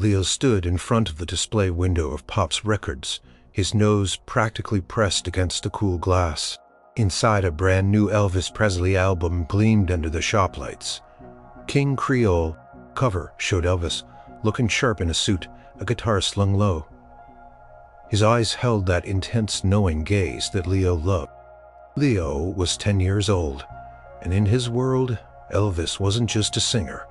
Leo stood in front of the display window of Pop's Records, his nose practically pressed against the cool glass. Inside, a brand new Elvis Presley album gleamed under the shop lights. King Creole cover showed Elvis, looking sharp in a suit, a guitar slung low. His eyes held that intense, knowing gaze that Leo loved. Leo was 10 years old, and in his world, Elvis wasn't just a singer.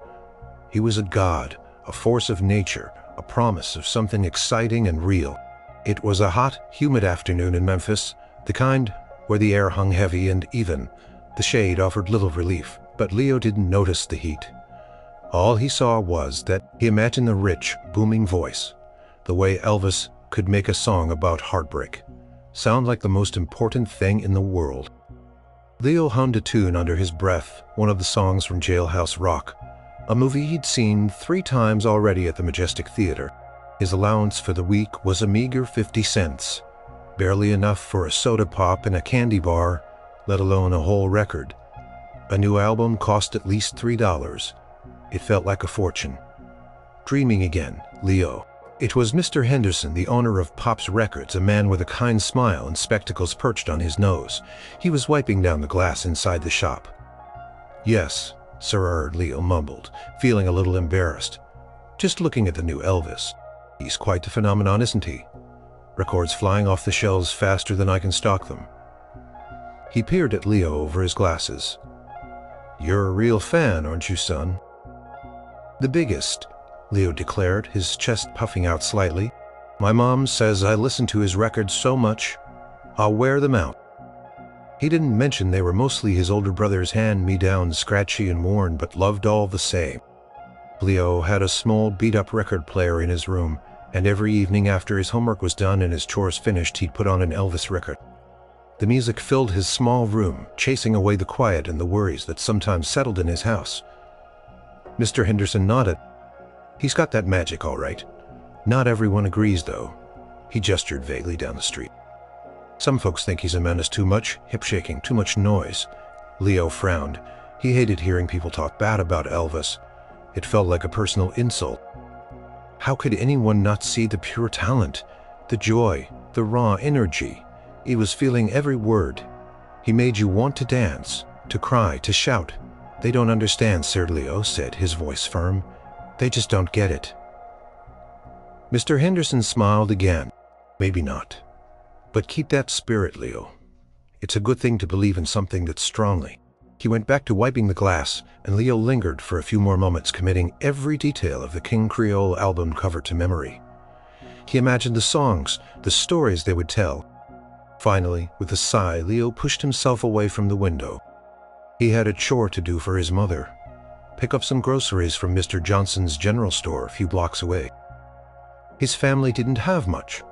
He was a god, a force of nature, a promise of something exciting and real. It was a hot, humid afternoon in Memphis, the kind where the air hung heavy and even. The shade offered little relief, but Leo didn't notice the heat. All he saw was that he imagined the rich, booming voice, the way Elvis could make a song about heartbreak, sound like the most important thing in the world. Leo hummed a tune under his breath, one of the songs from Jailhouse Rock, a movie he'd seen 3 times already at the Majestic Theater. His allowance for the week was a meager 50 cents, barely enough for a soda pop and a candy bar, let alone a whole record. A new album cost at least $3. It felt like a fortune. Dreaming again, Leo. It was Mr. Henderson, the owner of Pop's Records, a man with a kind smile and spectacles perched on his nose. He was wiping down the glass inside the shop. "Yes, sir," Leo mumbled, feeling a little embarrassed. "Just looking at the new Elvis. He's quite the phenomenon, isn't he? Records flying off the shelves faster than I can stock them." He peered at Leo over his glasses. "You're a real fan, aren't you, son?" "The biggest," Leo declared, his chest puffing out slightly. "My mom says I listen to his records so much, I'll wear them out." He didn't mention they were mostly his older brother's hand-me-downs, scratchy and worn, but loved all the same. Leo had a small beat-up record player in his room, and every evening after his homework was done and his chores finished, he'd put on an Elvis record. The music filled his small room, chasing away the quiet and the worries that sometimes settled in his house. Mr. Henderson nodded. "He's got that magic, all right. Not everyone agrees, though." He gestured vaguely down the street. "Some folks think he's a menace, too much hip-shaking, too much noise." Leo frowned. He hated hearing people talk bad about Elvis. It felt like a personal insult. How could anyone not see the pure talent, the joy, the raw energy? He was feeling every word. He made you want to dance, to cry, to shout. "They don't understand, Sir," Leo said, his voice firm. "They just don't get it." Mr. Henderson smiled again. "Maybe not. But keep that spirit, Leo. It's a good thing to believe in something that strongly." He went back to wiping the glass, and Leo lingered for a few more moments, committing every detail of the King Creole album cover to memory. He imagined the songs, the stories they would tell. Finally, with a sigh, Leo pushed himself away from the window. He had a chore to do for his mother. Pick up some groceries from Mr. Johnson's general store a few blocks away. His family didn't have much,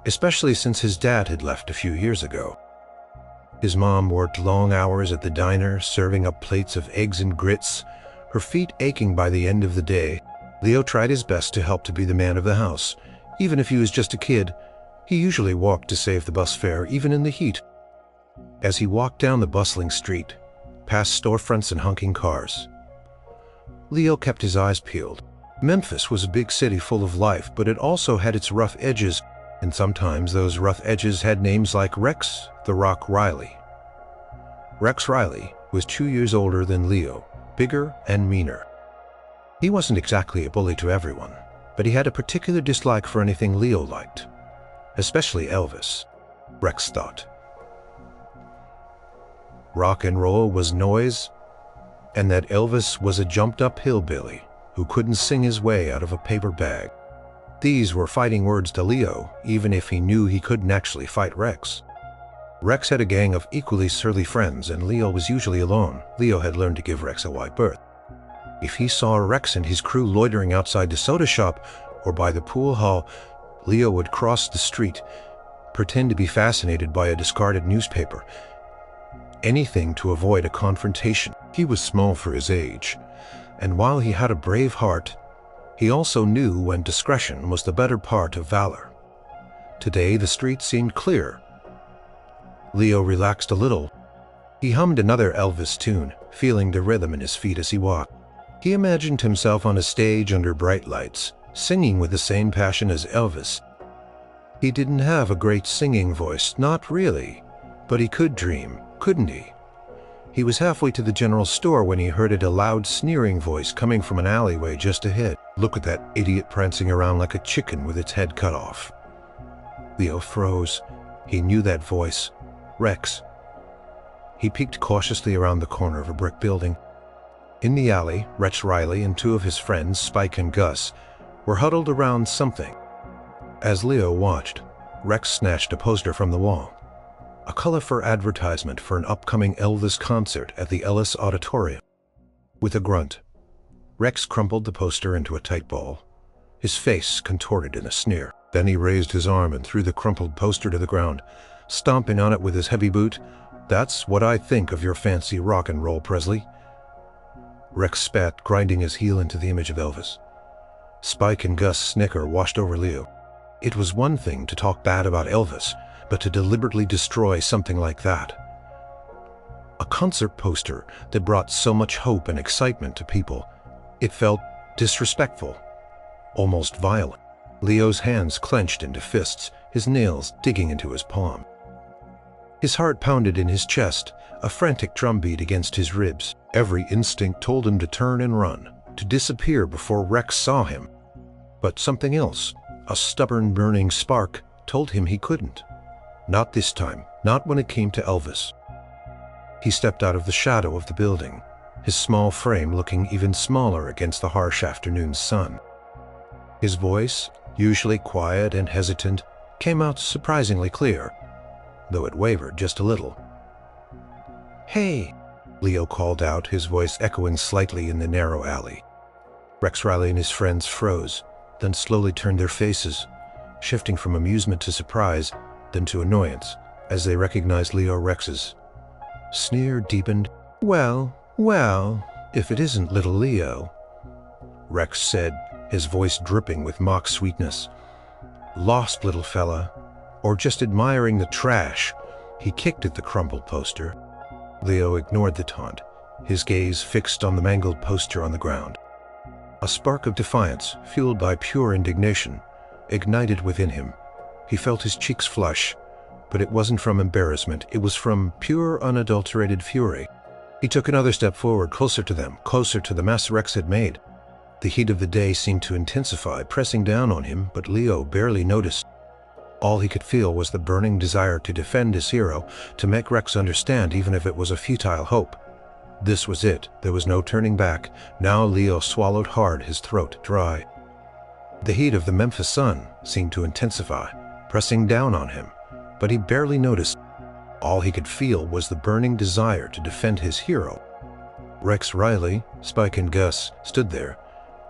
especially since his dad had left a few years ago. His mom worked long hours at the diner, serving up plates of eggs and grits, her feet aching by the end of the day. Leo tried his best to help to be the man of the house. Even if he was just a kid, he usually walked to save the bus fare, even in the heat. As he walked down the bustling street, past storefronts and honking cars, Leo kept his eyes peeled. Memphis was a big city full of life, but it also had its rough edges, and sometimes those rough edges had names like Rex "The Rock" Riley. Rex Riley was 2 years older than Leo, bigger and meaner. He wasn't exactly a bully to everyone, but he had a particular dislike for anything Leo liked, especially Elvis, Rex thought. Rock and roll was noise, and that Elvis was a jumped-up hillbilly who couldn't sing his way out of a paper bag. These were fighting words to Leo, even if he knew he couldn't actually fight Rex. Rex had a gang of equally surly friends, and Leo was usually alone. Leo had learned to give Rex a wide berth. If he saw Rex and his crew loitering outside the soda shop or by the pool hall, Leo would cross the street, pretend to be fascinated by a discarded newspaper. Anything to avoid a confrontation. He was small for his age, and while he had a brave heart, he also knew when discretion was the better part of valor. Today the street seemed clear. Leo relaxed a little. He hummed another Elvis tune, feeling the rhythm in his feet as he walked. He imagined himself on a stage under bright lights, singing with the same passion as Elvis. He didn't have a great singing voice, not really, but he could dream, couldn't he? He was halfway to the general store when he heard a loud, sneering voice coming from an alleyway just ahead. "Look at that idiot prancing around like a chicken with its head cut off." Leo froze. He knew that voice. Rex. He peeked cautiously around the corner of a brick building. In the alley, Rex Riley and two of his friends, Spike and Gus, were huddled around something. As Leo watched, Rex snatched a poster from the wall. A colorful advertisement for an upcoming Elvis concert at the Ellis Auditorium. With a grunt, Rex crumpled the poster into a tight ball, his face contorted in a sneer. Then he raised his arm and threw the crumpled poster to the ground, stomping on it with his heavy boot. "That's what I think of your fancy rock and roll, Presley." Rex spat, grinding his heel into the image of Elvis. Spike and Gus' snicker washed over Leo. It was one thing to talk bad about Elvis, but to deliberately destroy something like that. A concert poster that brought so much hope and excitement to people. It felt disrespectful, almost violent. Leo's hands clenched into fists, his nails digging into his palm. His heart pounded in his chest, a frantic drumbeat against his ribs. Every instinct told him to turn and run, to disappear before Rex saw him. But something else, a stubborn burning spark, told him he couldn't. Not this time, not when it came to Elvis. He stepped out of the shadow of the building, his small frame looking even smaller against the harsh afternoon sun. His voice, usually quiet and hesitant, came out surprisingly clear, though it wavered just a little. "Hey," Leo called out, his voice echoing slightly in the narrow alley. Rex Riley and his friends froze, then slowly turned their faces, shifting from amusement to surprise, then to annoyance, as they recognized Leo Rex's. Sneer deepened. Well, if it isn't little Leo," Rex said, his voice dripping with mock sweetness. "Lost, little fella, or just admiring the trash?" He kicked at the crumpled poster. Leo ignored the taunt, his gaze fixed on the mangled poster on the ground. A spark of defiance, fueled by pure indignation, ignited within him. He felt his cheeks flush, but it wasn't from embarrassment, it was from pure, unadulterated fury. He took another step forward, closer to them, closer to the mess Rex had made. The heat of the day seemed to intensify, pressing down on him, but Leo barely noticed. All he could feel was the burning desire to defend his hero, to make Rex understand even if it was a futile hope. This was it, there was no turning back. Now Leo swallowed hard, his throat dry. The heat of the Memphis sun seemed to intensify, pressing down on him, but he barely noticed. All he could feel was the burning desire to defend his hero. Rex Riley, Spike and Gus stood there,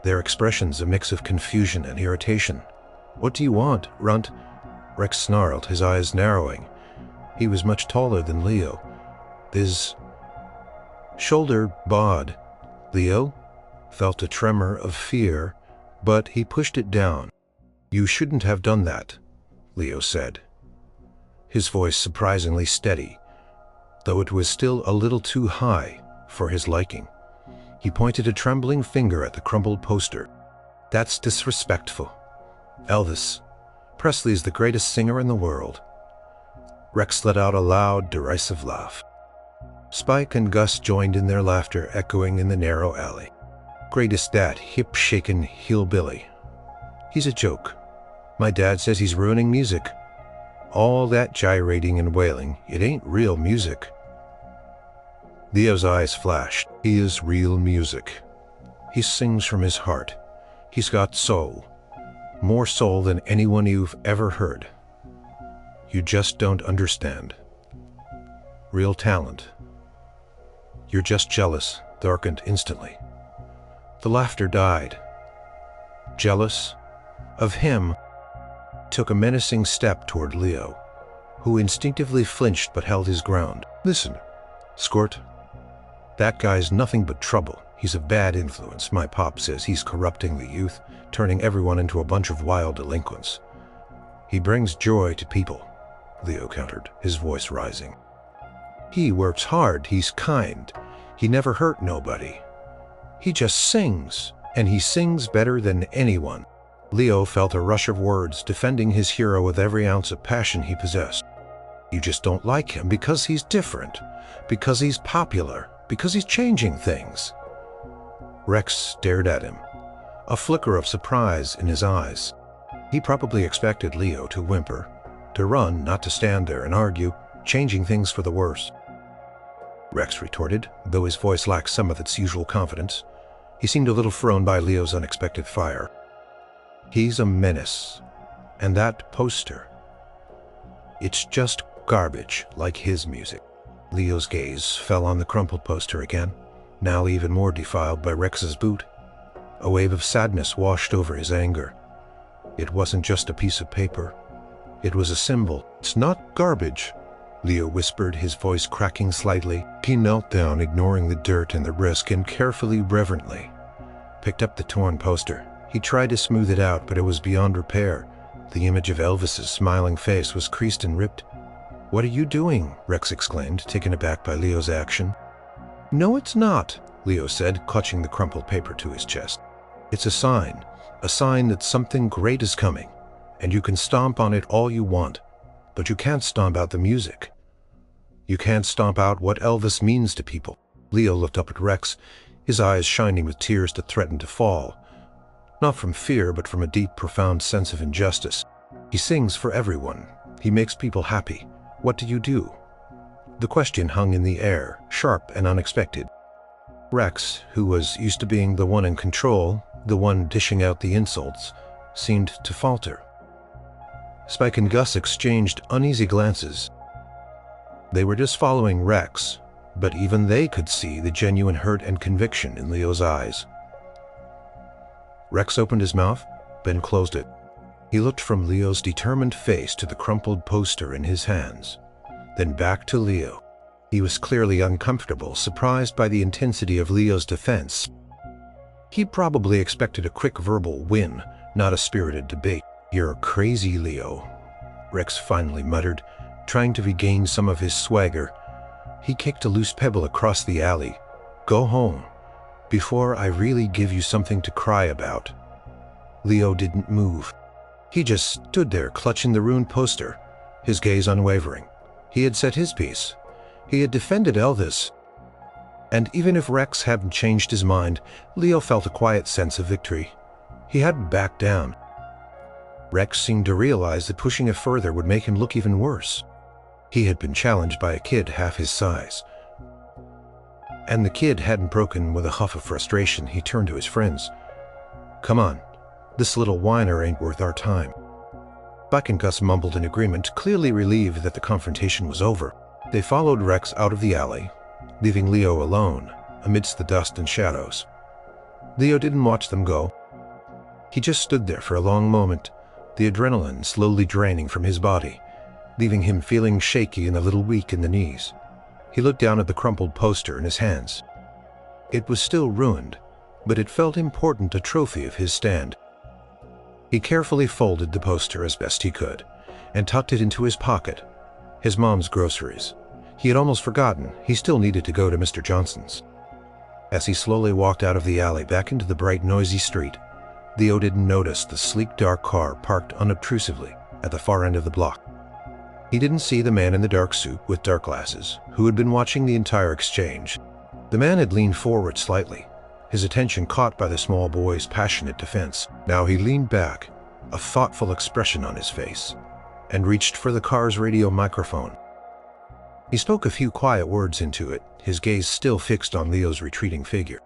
their expressions a mix of confusion and irritation. "What do you want, runt?" Rex snarled, his eyes narrowing. He was much taller than Leo. His shoulder bowed. Leo felt a tremor of fear, but he pushed it down. "You shouldn't have done that," Leo said, his voice surprisingly steady, though it was still a little too high for his liking. He pointed a trembling finger at the crumpled poster. "That's disrespectful. Elvis Presley is the greatest singer in the world." Rex let out a loud, derisive laugh. Spike and Gus joined in their laughter, echoing in the narrow alley. "Greatest that hip-shaking hillbilly. He's a joke. My dad says he's ruining music. All that gyrating and wailing, it ain't real music." Leo's eyes flashed. "He is real music. He sings from his heart. He's got soul. More soul than anyone you've ever heard. You just don't understand. Real talent. You're just jealous," darkened instantly. The laughter died. Jealous of him, took a menacing step toward Leo, who instinctively flinched but held his ground. "Listen, Squirt, that guy's nothing but trouble. He's a bad influence. My pop says he's corrupting the youth, turning everyone into a bunch of wild delinquents. He brings joy to people," Leo countered, his voice rising. "He works hard, he's kind, he never hurt nobody. He just sings, and he sings better than anyone." Leo felt a rush of words, defending his hero with every ounce of passion he possessed. You just don't like him because he's different, because he's popular, because he's changing things. Rex stared at him, a flicker of surprise in his eyes. He probably expected Leo to whimper, to run, not to stand there and argue, changing things for the worse. Rex retorted, though his voice lacked some of its usual confidence. He seemed a little thrown by Leo's unexpected fire. He's a menace. And that poster, it's just garbage like his music. Leo's gaze fell on the crumpled poster again, now even more defiled by Rex's boot. A wave of sadness washed over his anger. It wasn't just a piece of paper. It was a symbol. It's not garbage, Leo whispered, his voice cracking slightly. He knelt down, ignoring the dirt and the risk, and carefully, reverently picked up the torn poster. He tried to smooth it out, but it was beyond repair. The image of Elvis's smiling face was creased and ripped. "What are you doing?" Rex exclaimed, taken aback by Leo's action. "No, it's not," Leo said, clutching the crumpled paper to his chest. "It's a sign that something great is coming, and you can stomp on it all you want, but you can't stomp out the music. You can't stomp out what Elvis means to people." Leo looked up at Rex, his eyes shining with tears that threatened to fall. Not from fear, but from a deep, profound sense of injustice. "He sings for everyone. He makes people happy. What do you do?" The question hung in the air, sharp and unexpected. Rex, who was used to being the one in control, the one dishing out the insults, seemed to falter. Spike and Gus exchanged uneasy glances. They were just following Rex, but even they could see the genuine hurt and conviction in Leo's eyes. Rex opened his mouth, then closed it. He looked from Leo's determined face to the crumpled poster in his hands, then back to Leo. He was clearly uncomfortable, surprised by the intensity of Leo's defense. He probably expected a quick verbal win, not a spirited debate. "You're crazy, Leo," Rex finally muttered, trying to regain some of his swagger. He kicked a loose pebble across the alley. "Go home, before I really give you something to cry about." Leo didn't move. He just stood there, clutching the ruined poster, his gaze unwavering. He had said his piece. He had defended Elvis. And even if Rex hadn't changed his mind, Leo felt a quiet sense of victory. He hadn't backed down. Rex seemed to realize that pushing it further would make him look even worse. He had been challenged by a kid half his size. And the kid hadn't broken. With a huff of frustration, he turned to his friends. "Come on, this little whiner ain't worth our time." Buck and Gus mumbled in agreement, clearly relieved that the confrontation was over. They followed Rex out of the alley, leaving Leo alone amidst the dust and shadows. Leo didn't watch them go. He just stood there for a long moment, the adrenaline slowly draining from his body, leaving him feeling shaky and a little weak in the knees. He looked down at the crumpled poster in his hands. It was still ruined, but it felt important, a trophy of his stand. He carefully folded the poster as best he could and tucked it into his pocket, his mom's groceries. He had almost forgotten he still needed to go to Mr. Johnson's. As he slowly walked out of the alley back into the bright, noisy street, Leo didn't notice the sleek, dark car parked unobtrusively at the far end of the block. He didn't see the man in the dark suit with dark glasses, who had been watching the entire exchange. The man had leaned forward slightly, his attention caught by the small boy's passionate defense. Now he leaned back, a thoughtful expression on his face, and reached for the car's radio microphone. He spoke a few quiet words into it, his gaze still fixed on Leo's retreating figure.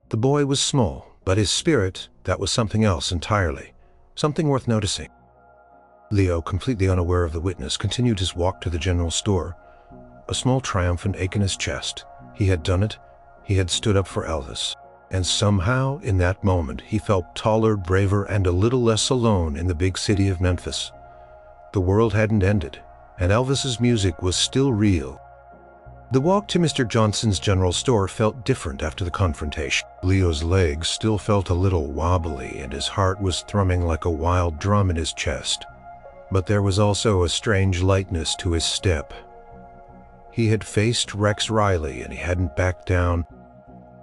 The boy was small, but his spirit, that was something else entirely, something worth noticing. Leo, completely unaware of the witness, continued his walk to the general store, a small triumphant ache in his chest. He had done it. He had stood up for Elvis. And somehow, in that moment, he felt taller, braver, and a little less alone in the big city of Memphis. The world hadn't ended, and Elvis's music was still real. The walk to Mr. Johnson's general store felt different after the confrontation. Leo's legs still felt a little wobbly, and his heart was thrumming like a wild drum in his chest. But there was also a strange lightness to his step. He had faced Rex Riley, and he hadn't backed down.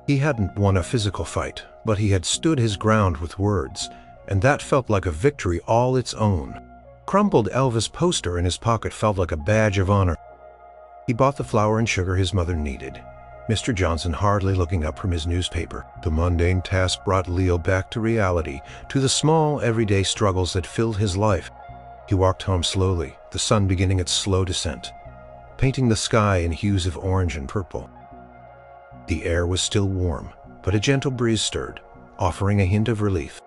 He hadn't won a physical fight, but he had stood his ground with words, and that felt like a victory all its own. Crumpled Elvis poster in his pocket felt like a badge of honor. He bought the flour and sugar his mother needed, Mr. Johnson hardly looking up from his newspaper. The mundane task brought Leo back to reality, to the small, everyday struggles that filled his life. He walked home slowly, the sun beginning its slow descent, painting the sky in hues of orange and purple. The air was still warm, but a gentle breeze stirred, offering a hint of relief.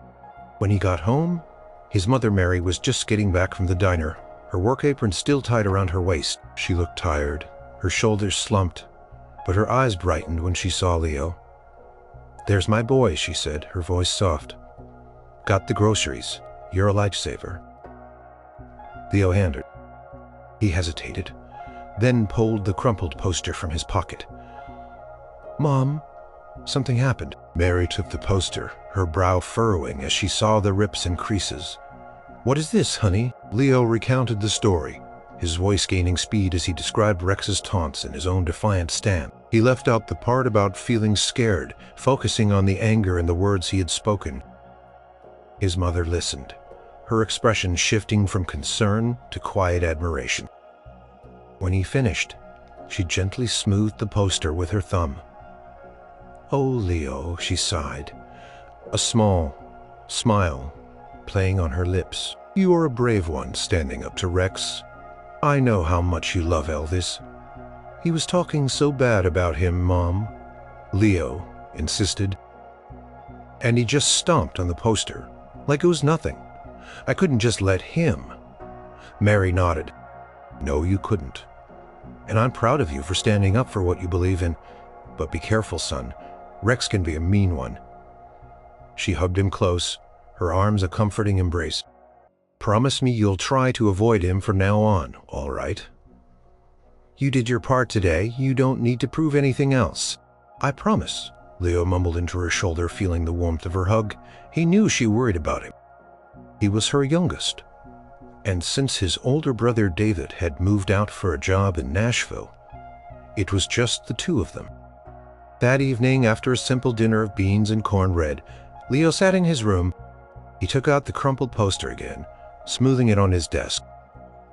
When he got home, his mother Mary was just getting back from the diner, her work apron still tied around her waist. She looked tired, her shoulders slumped, but her eyes brightened when she saw Leo. "There's my boy," she said, her voice soft. "Got the groceries. You're a lifesaver." Leo handed. He hesitated, then pulled the crumpled poster from his pocket. "Mom, something happened." Mary took the poster, her brow furrowing as she saw the rips and creases. "What is this, honey?" Leo recounted the story, his voice gaining speed as he described Rex's taunts and his own defiant stand. He left out the part about feeling scared, focusing on the anger in the words he had spoken. His mother listened, her expression shifting from concern to quiet admiration. When he finished, she gently smoothed the poster with her thumb. "Oh, Leo," she sighed, a small smile playing on her lips. "You are a brave one, standing up to Rex. I know how much you love Elvis." "He was talking so bad about him, Mom," Leo insisted. "And he just stomped on the poster, like it was nothing. I couldn't just let him." Mary nodded. "No, you couldn't. And I'm proud of you for standing up for what you believe in. But be careful, son. Rex can be a mean one." She hugged him close, her arms a comforting embrace. "Promise me you'll try to avoid him from now on, all right? You did your part today. You don't need to prove anything else." "I promise," Leo mumbled into her shoulder, feeling the warmth of her hug. He knew she worried about him. He was her youngest, and since his older brother David had moved out for a job in Nashville, it was just the two of them. That evening, after a simple dinner of beans and cornbread, Leo sat in his room. He took out the crumpled poster again, smoothing it on his desk,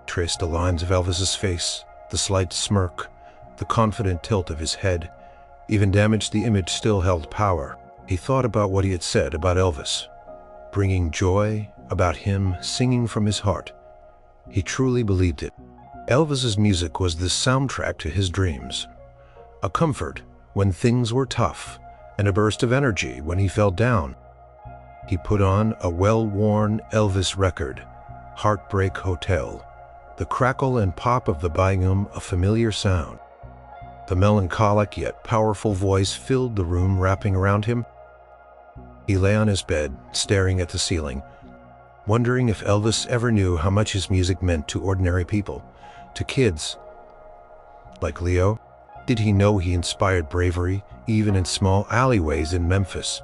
traced the lines of Elvis's face, the slight smirk, the confident tilt of his head, even damaged the image still held power. He thought about what he had said about Elvis, bringing joy, about him singing from his heart. He truly believed it. Elvis's music was the soundtrack to his dreams, a comfort when things were tough, and a burst of energy when he felt down. He put on a well-worn Elvis record, Heartbreak Hotel, the crackle and pop of the volume a familiar sound. The melancholic yet powerful voice filled the room, wrapping around him. He lay on his bed, staring at the ceiling, wondering if Elvis ever knew how much his music meant to ordinary people, to kids like Leo. Did he know he inspired bravery, even in small alleyways in Memphis?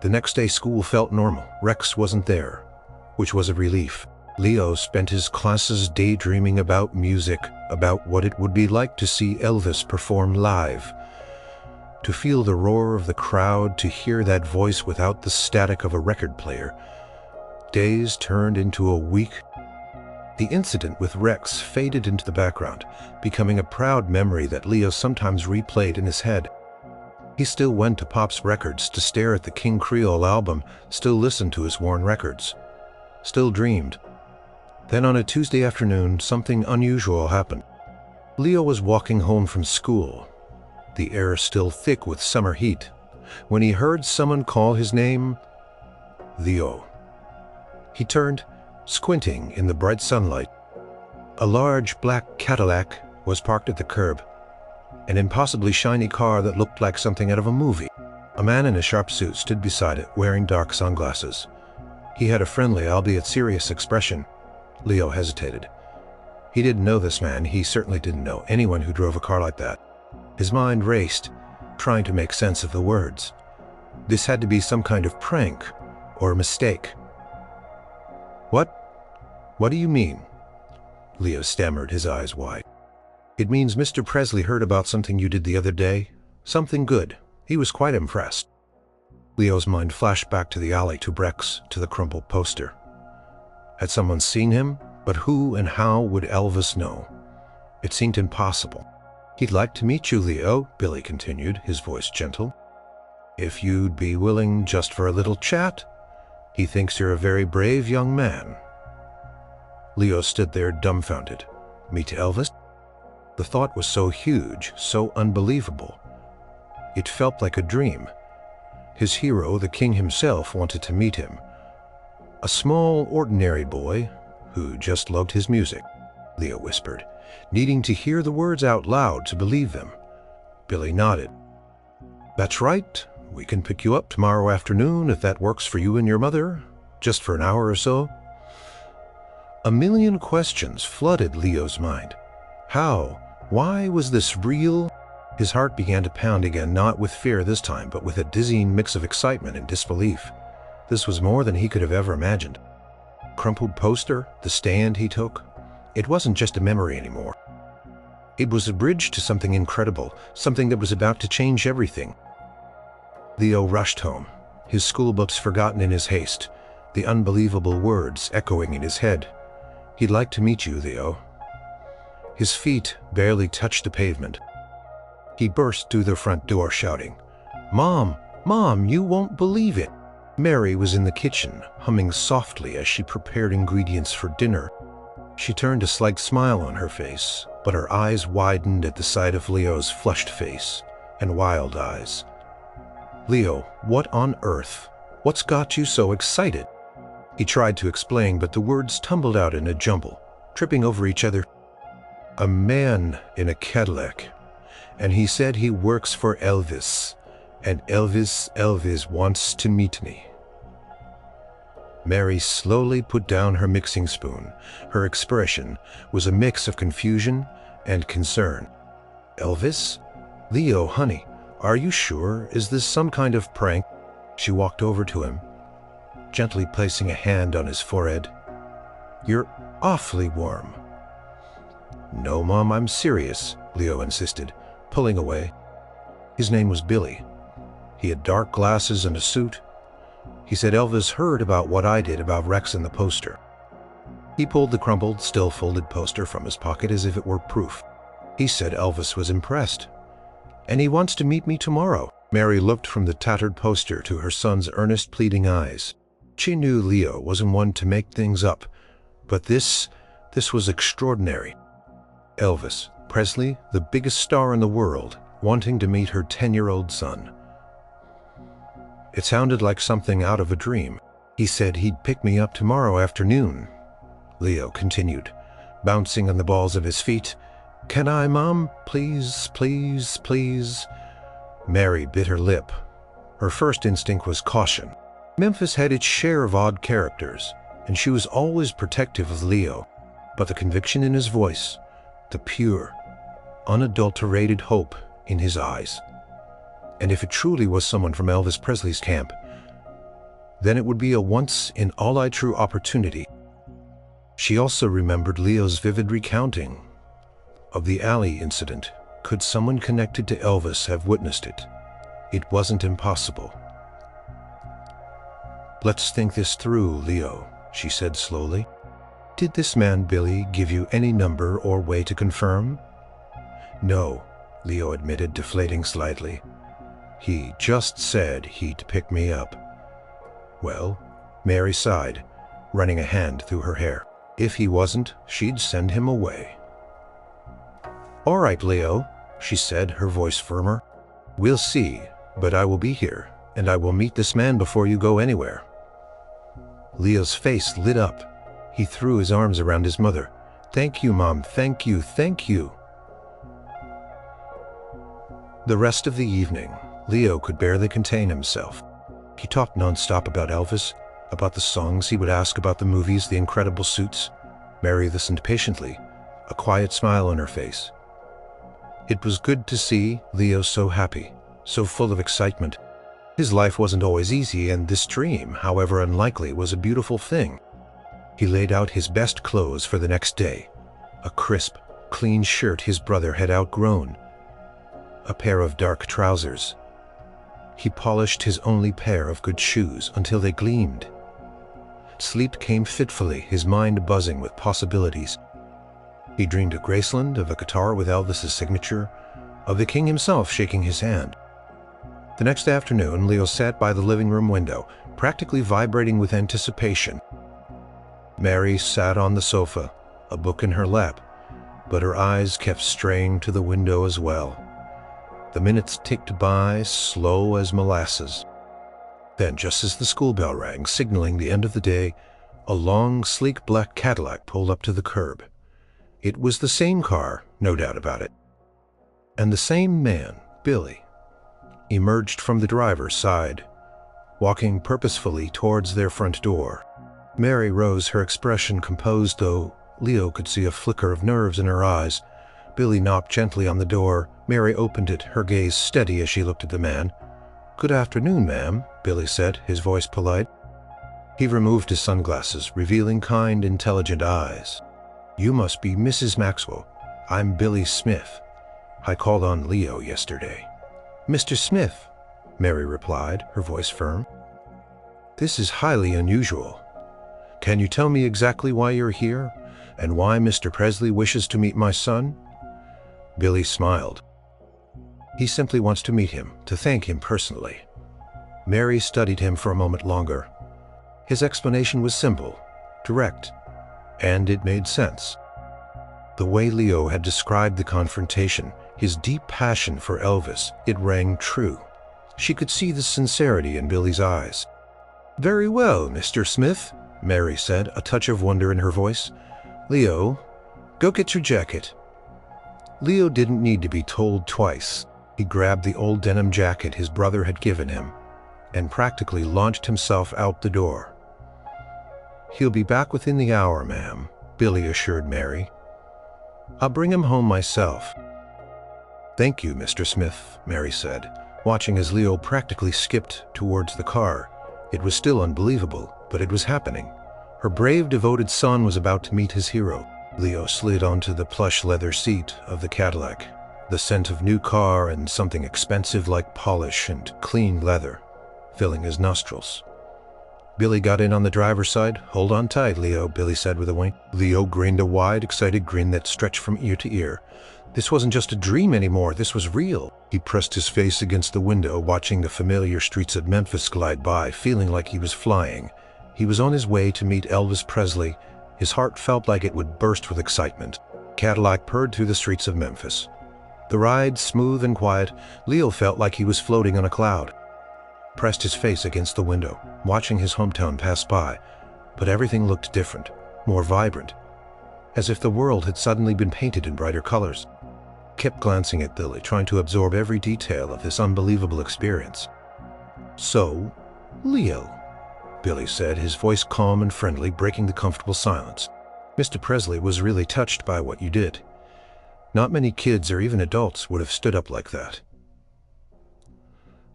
The next day school felt normal. Rex wasn't there, which was a relief. Leo spent his classes daydreaming about music, about what it would be like to see Elvis perform live, to feel the roar of the crowd, to hear that voice without the static of a record player. Days turned into a week. The incident with Rex faded into the background, becoming a proud memory that Leo sometimes replayed in his head. He still went to Pop's Records to stare at the King Creole album, still listened to his worn records, still dreamed. Then on a Tuesday afternoon, something unusual happened. Leo was walking home from school, the air still thick with summer heat, when he heard someone call his name, Leo. He turned, squinting in the bright sunlight. A large black Cadillac was parked at the curb, an impossibly shiny car that looked like something out of a movie. A man in a sharp suit stood beside it, wearing dark sunglasses. He had a friendly, albeit serious expression. Leo hesitated. He didn't know this man. He certainly didn't know anyone who drove a car like that. His mind raced, trying to make sense of the words. This had to be some kind of prank or a mistake. What do you mean?" Leo stammered, his eyes wide. "It means Mr. Presley heard about something you did the other day. Something good. He was quite impressed." Leo's mind flashed back to the alley, to Brex, to the crumpled poster. Had someone seen him? But who and how would Elvis know? It seemed impossible. "He'd like to meet you, Leo," Billy continued, his voice gentle. "If you'd be willing just for a little chat. He thinks you're a very brave young man." Leo stood there dumbfounded. Meet Elvis? The thought was so huge, so unbelievable. It felt like a dream. His hero, the king himself, wanted to meet him. A small, ordinary boy who just loved his music, Leo whispered, needing to hear the words out loud to believe them. Billy nodded. "That's right. We can pick you up tomorrow afternoon if that works for you and your mother, just for an hour or so." A million questions flooded Leo's mind. How? Why was this real? His heart began to pound again, not with fear this time, but with a dizzying mix of excitement and disbelief. This was more than he could have ever imagined. Crumpled poster, the stand he took. It wasn't just a memory anymore. It was a bridge to something incredible, something that was about to change everything. Leo rushed home, his school books forgotten in his haste, the unbelievable words echoing in his head. "He'd like to meet you, Leo." His feet barely touched the pavement. He burst through the front door shouting, "Mom! Mom, you won't believe it!" Mary was in the kitchen, humming softly as she prepared ingredients for dinner. She turned a slight smile on her face, but her eyes widened at the sight of Leo's flushed face and wild eyes. "Leo, what on earth? What's got you so excited?" He tried to explain, but the words tumbled out in a jumble, tripping over each other. "A man in a Cadillac, and he said he works for Elvis, and Elvis wants to meet me." Mary slowly put down her mixing spoon. Her expression was a mix of confusion and concern. "Elvis? Leo, honey, are you sure? Is this some kind of prank?" She walked over to him, gently placing a hand on his forehead. "You're awfully warm." "No, Mom, I'm serious," Leo insisted, pulling away. His name was Billy. He had dark glasses and a suit. He said Elvis heard about what I did about Rex and the poster. He pulled the crumpled, still folded poster from his pocket as if it were proof. He said Elvis was impressed. "And he wants to meet me tomorrow." Mary looked from the tattered poster to her son's earnest, pleading eyes. She knew Leo wasn't one to make things up, but this was extraordinary. Elvis Presley, the biggest star in the world, wanting to meet her 10-year-old son. It sounded like something out of a dream. "He said he'd pick me up tomorrow afternoon," Leo continued, bouncing on the balls of his feet. "Can I, Mom? Please, please, please." Mary bit her lip. Her first instinct was caution. Memphis had its share of odd characters, and she was always protective of Leo. But the conviction in his voice, the pure, unadulterated hope in his eyes. And if it truly was someone from Elvis Presley's camp, then it would be a once-in-all-I-true opportunity. She also remembered Leo's vivid recounting of the alley incident. Could someone connected to Elvis have witnessed it? It wasn't impossible. "Let's think this through, Leo," she said slowly. "Did this man, Billy, give you any number or way to confirm?" "No," Leo admitted, deflating slightly. "He just said he'd pick me up." "Well," Mary sighed, running a hand through her hair. "If he wasn't, she'd send him away." "All right, Leo," she said, her voice firmer. "We'll see, but I will be here, and I will meet this man before you go anywhere." Leo's face lit up. He threw his arms around his mother. "Thank you, Mom. Thank you. Thank you." The rest of the evening, Leo could barely contain himself. He talked nonstop about Elvis, about the songs he would ask, about the movies, the incredible suits. Mary listened patiently, a quiet smile on her face. It was good to see Leo so happy, so full of excitement. His life wasn't always easy, and this dream, however unlikely, was a beautiful thing. He laid out his best clothes for the next day. A crisp, clean shirt his brother had outgrown. A pair of dark trousers. He polished his only pair of good shoes until they gleamed. Sleep came fitfully, his mind buzzing with possibilities. He dreamed of Graceland, of a guitar with Elvis's signature, of the king himself shaking his hand. The next afternoon, Leo sat by the living room window, practically vibrating with anticipation. Mary sat on the sofa, a book in her lap, but her eyes kept straying to the window as well. The minutes ticked by, slow as molasses. Then, just as the school bell rang, signaling the end of the day, a long, sleek black Cadillac pulled up to the curb. It was the same car, no doubt about it. And the same man, Billy, emerged from the driver's side, walking purposefully towards their front door. Mary rose, her expression composed, though Leo could see a flicker of nerves in her eyes. Billy knocked gently on the door. Mary opened it, her gaze steady as she looked at the man. "Good afternoon, ma'am," Billy said, his voice polite. He removed his sunglasses, revealing kind, intelligent eyes. "You must be Mrs. Maxwell. I'm Billy Smith. I called on Leo yesterday." "Mr. Smith," Mary replied, her voice firm. "This is highly unusual. Can you tell me exactly why you're here, and why Mr. Presley wishes to meet my son?" Billy smiled. "He simply wants to meet him, to thank him personally." Mary studied him for a moment longer. His explanation was simple, direct, and it made sense. The way Leo had described the confrontation, his deep passion for Elvis, it rang true. She could see the sincerity in Billy's eyes. "Very well, Mr. Smith," Mary said, a touch of wonder in her voice. "Leo, go get your jacket." Leo didn't need to be told twice. He grabbed the old denim jacket his brother had given him and practically launched himself out the door. "He'll be back within the hour, ma'am," Billy assured Mary. "I'll bring him home myself." "Thank you, Mr. Smith," Mary said, watching as Leo practically skipped towards the car. It was still unbelievable, but it was happening. Her brave, devoted son was about to meet his hero. Leo slid onto the plush leather seat of the Cadillac, the scent of new car and something expensive like polish and clean leather filling his nostrils. Billy got in on the driver's side. "Hold on tight, Leo," Billy said with a wink. Leo grinned a wide, excited grin that stretched from ear to ear. This wasn't just a dream anymore, this was real. He pressed his face against the window, watching the familiar streets of Memphis glide by, feeling like he was flying. He was on his way to meet Elvis Presley. His heart felt like it would burst with excitement. Cadillac purred through the streets of Memphis. The ride, smooth and quiet, Leo felt like he was floating on a cloud. Pressed his face against the window, watching his hometown pass by, but everything looked different, more vibrant, as if the world had suddenly been painted in brighter colors. Kept glancing at Billy, trying to absorb every detail of this unbelievable experience. "So, Leo," Billy said, his voice calm and friendly, breaking the comfortable silence. "Mr. Presley was really touched by what you did. Not many kids or even adults would have stood up like that."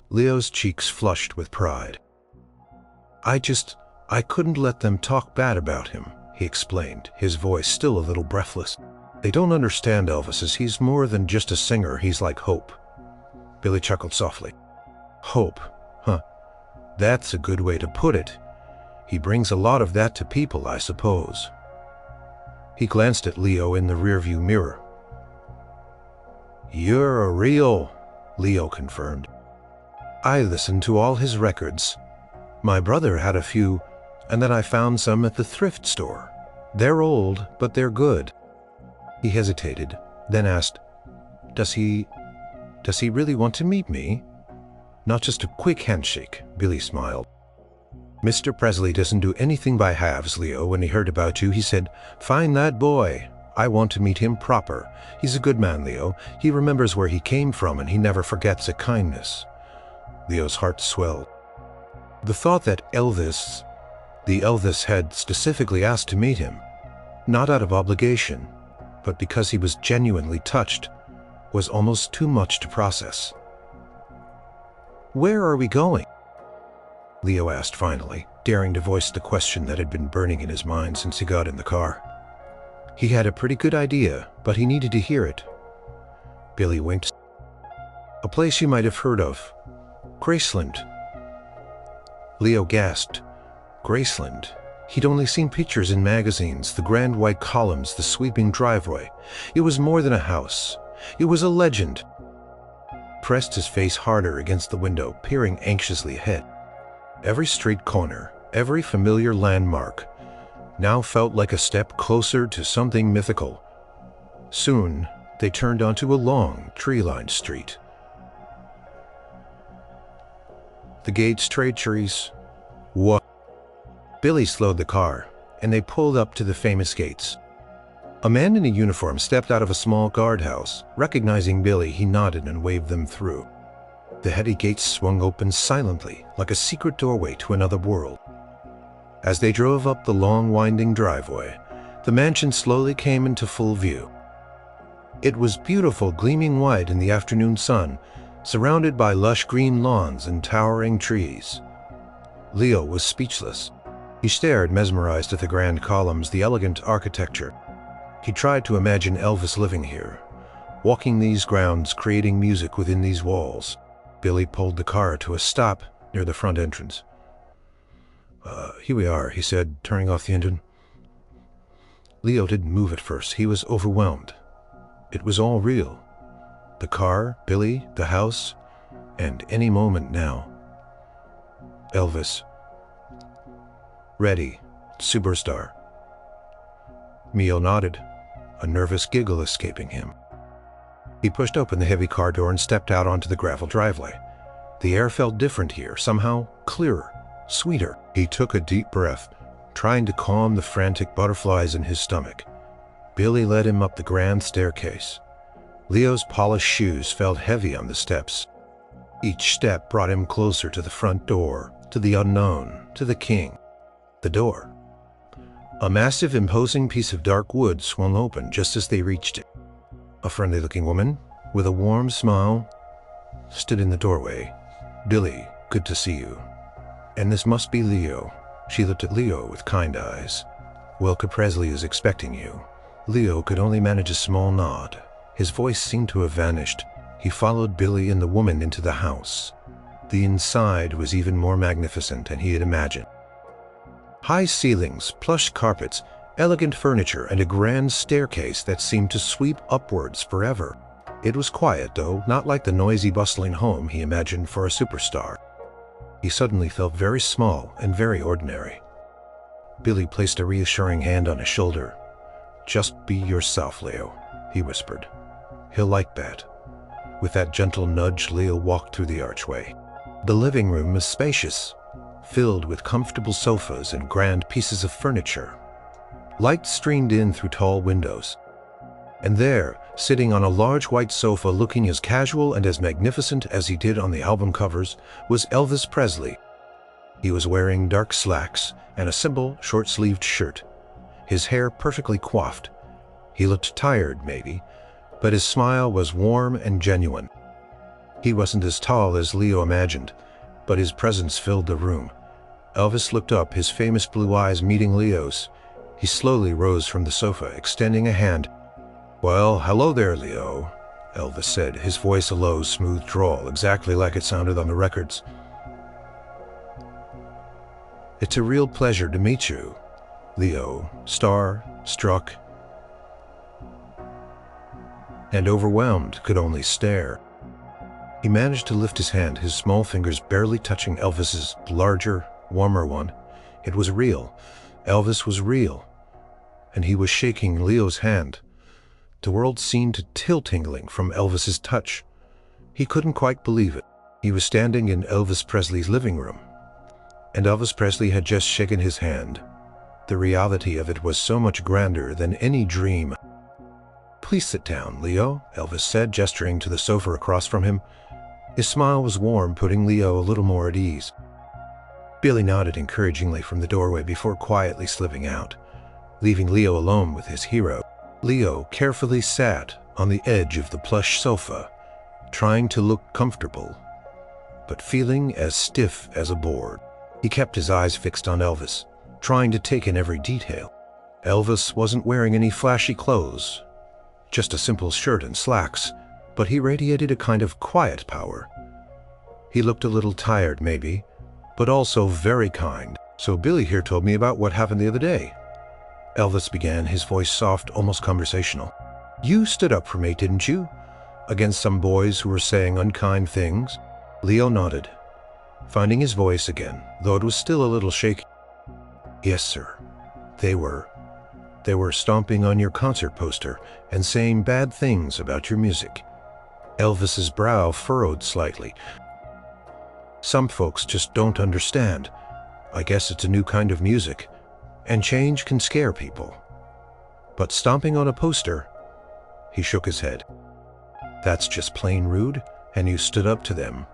Leo's cheeks flushed with pride. I couldn't let them talk bad about him," he explained, his voice still a little breathless. "They don't understand Elvis. He's more than just a singer. He's like hope." Billy chuckled softly. "Hope, huh? That's a good way to put it. He brings a lot of that to people, I suppose." He glanced at Leo in the rearview mirror. "You're a real," Leo confirmed. "I listened to all his records. My brother had a few, and then I found some at the thrift store. They're old, but they're good." He hesitated, then asked, Does he really want to meet me?" "Not just a quick handshake," Billy smiled. "Mr. Presley doesn't do anything by halves, Leo. When he heard about you, he said, 'Find that boy. I want to meet him proper. He's a good man, Leo. He remembers where he came from, and he never forgets a kindness.'" Leo's heart swelled. The thought that the Elvis had specifically asked to meet him, not out of obligation, but because he was genuinely touched, was almost too much to process. "Where are we going?" Leo asked finally, daring to voice the question that had been burning in his mind since he got in the car. He had a pretty good idea, but he needed to hear it. Billy winked. "A place you might have heard of. Graceland. Leo gasped. Graceland. He'd only seen pictures in magazines, the grand white columns, the sweeping driveway. It was more than a house. It was a legend. Pressed his face harder against the window, peering anxiously ahead. Every street corner, every familiar landmark, now felt like a step closer to something mythical. Soon, they turned onto a long, tree-lined street. The gates treacheries. What? Billy slowed the car, and they pulled up to the famous gates. A man in a uniform stepped out of a small guardhouse. Recognizing Billy, he nodded and waved them through. The heavy gates swung open silently, like a secret doorway to another world. As they drove up the long, winding driveway, the mansion slowly came into full view. It was beautiful, gleaming white in the afternoon sun, surrounded by lush green lawns and towering trees. Leo was speechless. He stared, mesmerized at the grand columns, the elegant architecture. He tried to imagine Elvis living here, walking these grounds, creating music within these walls. Billy pulled the car to a stop near the front entrance. Here we are, he said, turning off the engine. Leo didn't move at first. He was overwhelmed. It was all real. The car, Billy, the house, and any moment now. Elvis. Ready, superstar. Mio nodded, a nervous giggle escaping him. He pushed open the heavy car door and stepped out onto the gravel driveway. The air felt different here, somehow clearer, sweeter. He took a deep breath, trying to calm the frantic butterflies in his stomach. Billy led him up the grand staircase. Leo's polished shoes felt heavy on the steps. Each step brought him closer to the front door, to the unknown, to the king. The door. A massive, imposing piece of dark wood swung open just as they reached it. A friendly-looking woman, with a warm smile, stood in the doorway. Billy, good to see you. And this must be Leo. She looked at Leo with kind eyes. Elvis Presley is expecting you. Leo could only manage a small nod. His voice seemed to have vanished. He followed Billy and the woman into the house. The inside was even more magnificent than he had imagined. High ceilings, plush carpets, elegant furniture, and a grand staircase that seemed to sweep upwards forever. It was quiet, though, not like the noisy, bustling home he imagined for a superstar. He suddenly felt very small and very ordinary. Billy placed a reassuring hand on his shoulder. "Just be yourself, Leo," he whispered. "He'll like that." With that gentle nudge, Leo walked through the archway. The living room was spacious, filled with comfortable sofas and grand pieces of furniture. Light streamed in through tall windows. And there, sitting on a large white sofa looking as casual and as magnificent as he did on the album covers, was Elvis Presley. He was wearing dark slacks and a simple, short-sleeved shirt, his hair perfectly coiffed. He looked tired, maybe, but his smile was warm and genuine. He wasn't as tall as Leo imagined, but his presence filled the room. Elvis looked up, his famous blue eyes meeting Leo's. He slowly rose from the sofa, extending a hand. "Well, hello there, Leo," Elvis said, his voice a low, smooth drawl, exactly like it sounded on the records. "It's a real pleasure to meet you." Leo, struck, and overwhelmed, could only stare. He managed to lift his hand, his small fingers barely touching Elvis's larger, warmer one. It was real. Elvis was real. And he was shaking Leo's hand. The world seemed to tingling from Elvis's touch. He couldn't quite believe it. He was standing in Elvis Presley's living room, and Elvis Presley had just shaken his hand. The reality of it was so much grander than any dream. "Please sit down, Leo," Elvis said, gesturing to the sofa across from him. His smile was warm, putting Leo a little more at ease. Billy nodded encouragingly from the doorway before quietly slipping out, leaving Leo alone with his hero. Leo carefully sat on the edge of the plush sofa, trying to look comfortable, but feeling as stiff as a board. He kept his eyes fixed on Elvis, trying to take in every detail. Elvis wasn't wearing any flashy clothes, just a simple shirt and slacks, but he radiated a kind of quiet power. He looked a little tired, maybe, but also very kind. "So Billy here told me about what happened the other day," Elvis began, his voice soft, almost conversational. "You stood up for me, didn't you? Against some boys who were saying unkind things?" Leo nodded, finding his voice again, though it was still a little shaky. "Yes, sir. They were stomping on your concert poster and saying bad things about your music." Elvis's brow furrowed slightly. "Some folks just don't understand. I guess it's a new kind of music, and change can scare people. But stomping on a poster," he shook his head, "that's just plain rude, and you stood up to them.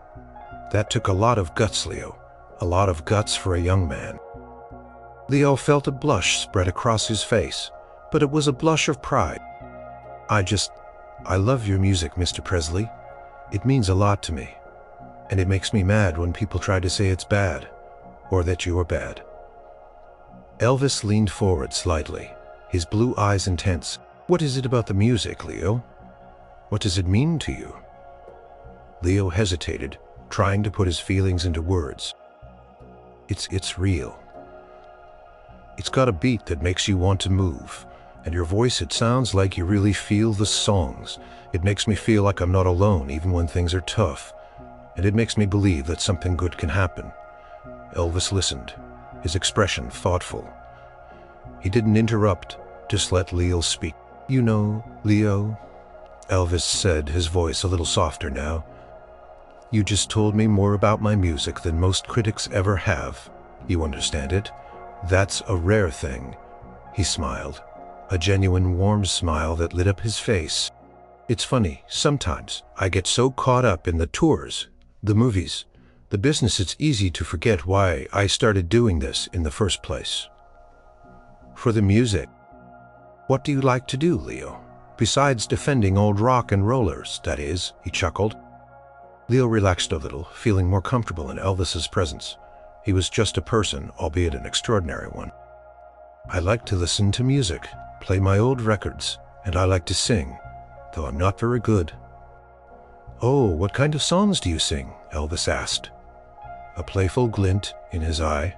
That took a lot of guts, Leo. A lot of guts for a young man." Leo felt a blush spread across his face, but it was a blush of pride. I love your music, Mr. Presley. It means a lot to me, and it makes me mad when people try to say it's bad, or that you're bad." Elvis leaned forward slightly, his blue eyes intense. "What is it about the music, Leo? What does it mean to you?" Leo hesitated, trying to put his feelings into words. It's real. It's got a beat that makes you want to move, and your voice, it sounds like you really feel the songs. It makes me feel like I'm not alone even when things are tough, and it makes me believe that something good can happen." Elvis listened, his expression thoughtful. He didn't interrupt, just let Leo speak. "You know, Leo," Elvis said, his voice a little softer now, "you just told me more about my music than most critics ever have. You understand it? That's a rare thing." He smiled, a genuine warm smile that lit up his face. "It's funny, sometimes I get so caught up in the tours, the movies, the business, it's easy to forget why I started doing this in the first place." "For the music. What do you like to do, Leo? Besides defending old rock and rollers, that is," he chuckled. Leo relaxed a little, feeling more comfortable in Elvis's presence. He was just a person, albeit an extraordinary one. "I like to listen to music, play my old records, and I like to sing, though I'm not very good." "Oh, what kind of songs do you sing?" Elvis asked, a playful glint in his eye.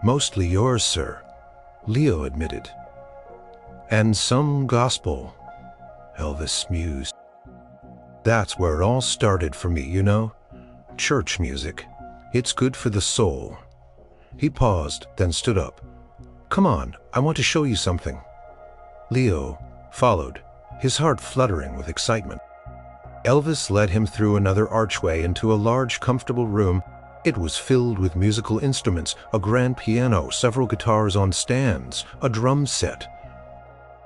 "Mostly yours, sir," Leo admitted. "And some gospel," Elvis mused. "That's where it all started for me, you know. Church music. It's good for the soul." He paused, then stood up. "Come on, I want to show you something." Leo followed, his heart fluttering with excitement. Elvis led him through another archway into a large, comfortable room. It was filled with musical instruments, a grand piano, several guitars on stands, a drum set.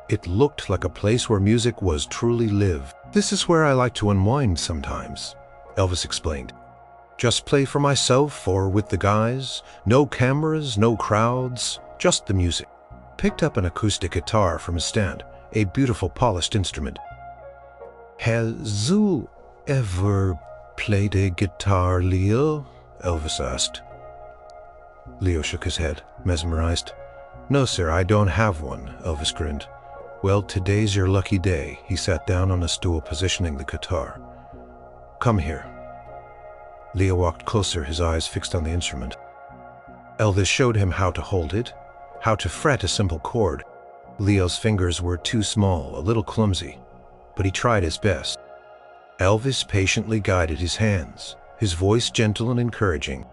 It looked like a place where music was truly lived. "This is where I like to unwind sometimes," Elvis explained. "Just play for myself or with the guys. No cameras, no crowds, just the music." Picked up an acoustic guitar from his stand, a beautiful polished instrument. "Has you ever played a guitar, Leo?" Elvis asked. Leo shook his head, mesmerized. "No, sir, I don't have one," Elvis grinned. "Well, today's your lucky day." He sat down on a stool, positioning the guitar. "Come here." Leo walked closer, his eyes fixed on the instrument. Elvis showed him how to hold it, how to fret a simple chord. Leo's fingers were too small, a little clumsy, but he tried his best. Elvis patiently guided his hands, his voice gentle and encouraging.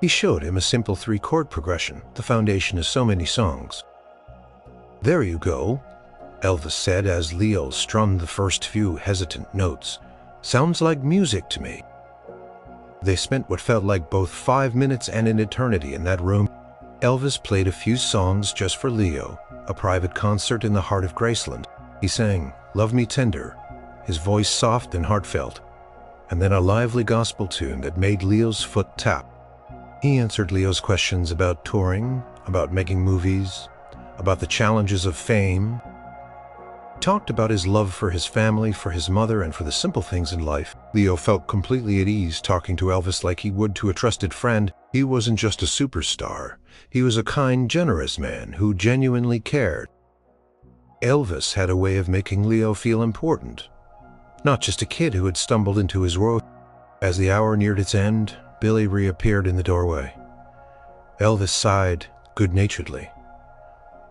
He showed him a simple 3-chord progression, the foundation of so many songs. "There you go," Elvis said as Leo strummed the first few hesitant notes. "Sounds like music to me." They spent what felt like both 5 minutes and an eternity in that room. Elvis played a few songs just for Leo, a private concert in the heart of Graceland. He sang "Love Me Tender," his voice soft and heartfelt, and then a lively gospel tune that made Leo's foot tap. He answered Leo's questions about touring, about making movies, about the challenges of fame. Talked about his love for his family, for his mother, and for the simple things in life. Leo felt completely at ease talking to Elvis like he would to a trusted friend. He wasn't just a superstar. He was a kind, generous man who genuinely cared. Elvis had a way of making Leo feel important, not just a kid who had stumbled into his world. As the hour neared its end, Billy reappeared in the doorway. Elvis sighed good-naturedly.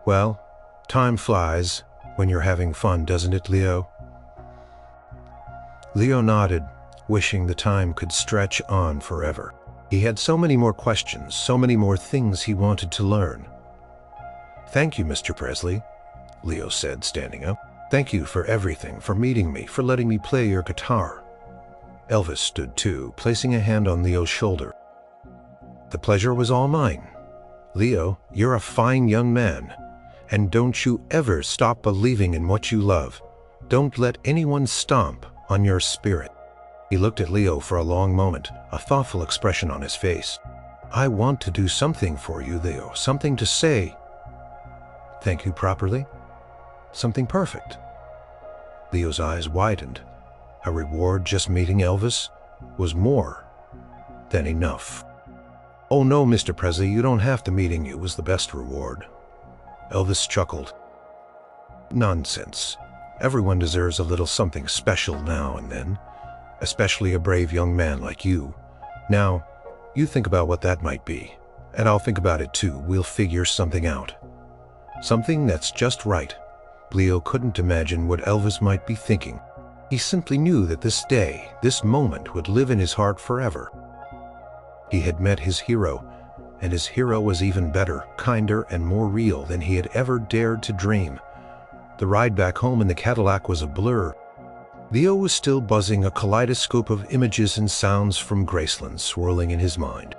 "Well, time flies when you're having fun, doesn't it, Leo?" Leo nodded, wishing the time could stretch on forever. He had so many more questions, so many more things he wanted to learn. "Thank you, Mr. Presley," Leo said, standing up. "Thank you for everything, for meeting me, for letting me play your guitar." Elvis stood too, placing a hand on Leo's shoulder. "The pleasure was all mine. Leo, you're a fine young man, and don't you ever stop believing in what you love. Don't let anyone stomp on your spirit." He looked at Leo for a long moment, a thoughtful expression on his face. "I want to do something for you, Leo, something to say. Thank you properly? Something perfect." Leo's eyes widened. A reward just meeting Elvis was more than enough. "Oh no, Mr. Presley, you don't have to. Meeting you was the best reward." Elvis chuckled. "Nonsense. Everyone deserves a little something special now and then, especially a brave young man like you. Now, you think about what that might be, and I'll think about it too. We'll figure something out. Something that's just right." Leo couldn't imagine what Elvis might be thinking. He simply knew that this day, this moment, would live in his heart forever. He had met his hero, and his hero was even better, kinder, and more real than he had ever dared to dream. The ride back home in the Cadillac was a blur. Leo was still buzzing, a kaleidoscope of images and sounds from Graceland swirling in his mind.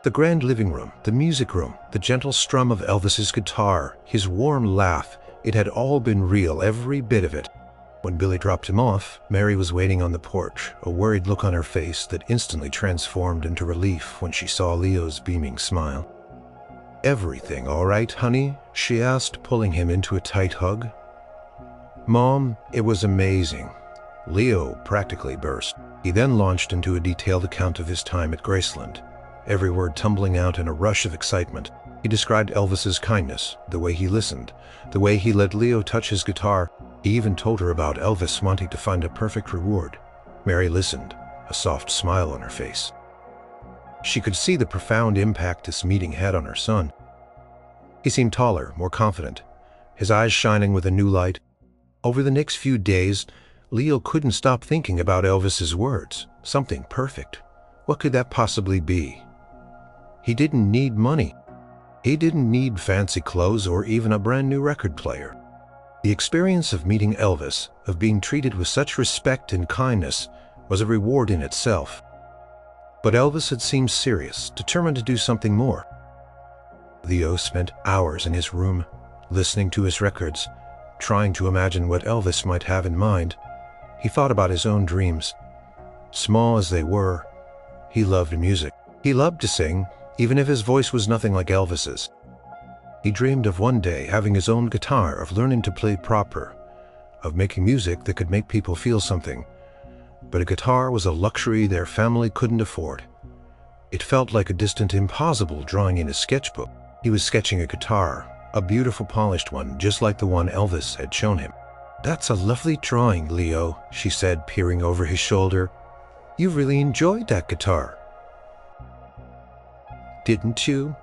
The grand living room, the music room, the gentle strum of Elvis's guitar, his warm laugh, it had all been real, every bit of it. When Billy dropped him off, Mary was waiting on the porch, a worried look on her face that instantly transformed into relief when she saw Leo's beaming smile. "Everything all right, honey?" she asked, pulling him into a tight hug. "Mom, it was amazing." Leo practically burst. He then launched into a detailed account of his time at Graceland, every word tumbling out in a rush of excitement. He described Elvis's kindness, the way he listened, the way he let Leo touch his guitar. He even told her about Elvis wanting to find a perfect reward. Mary listened, a soft smile on her face. She could see the profound impact this meeting had on her son. He seemed taller, more confident, his eyes shining with a new light. Over the next few days, Leo couldn't stop thinking about Elvis's words. Something perfect. What could that possibly be? He didn't need money. He didn't need fancy clothes or even a brand new record player. The experience of meeting Elvis, of being treated with such respect and kindness, was a reward in itself. But Elvis had seemed serious, determined to do something more. Leo spent hours in his room, listening to his records, trying to imagine what Elvis might have in mind. He thought about his own dreams. Small as they were, he loved music. He loved to sing, even if his voice was nothing like Elvis's. He dreamed of one day having his own guitar, of learning to play proper, of making music that could make people feel something. But a guitar was a luxury their family couldn't afford. It felt like a distant impossible drawing in his sketchbook. He was sketching a guitar, a beautiful polished one, just like the one Elvis had shown him. "That's a lovely drawing, Leo," she said, peering over his shoulder. "You really enjoyed that guitar, didn't you?"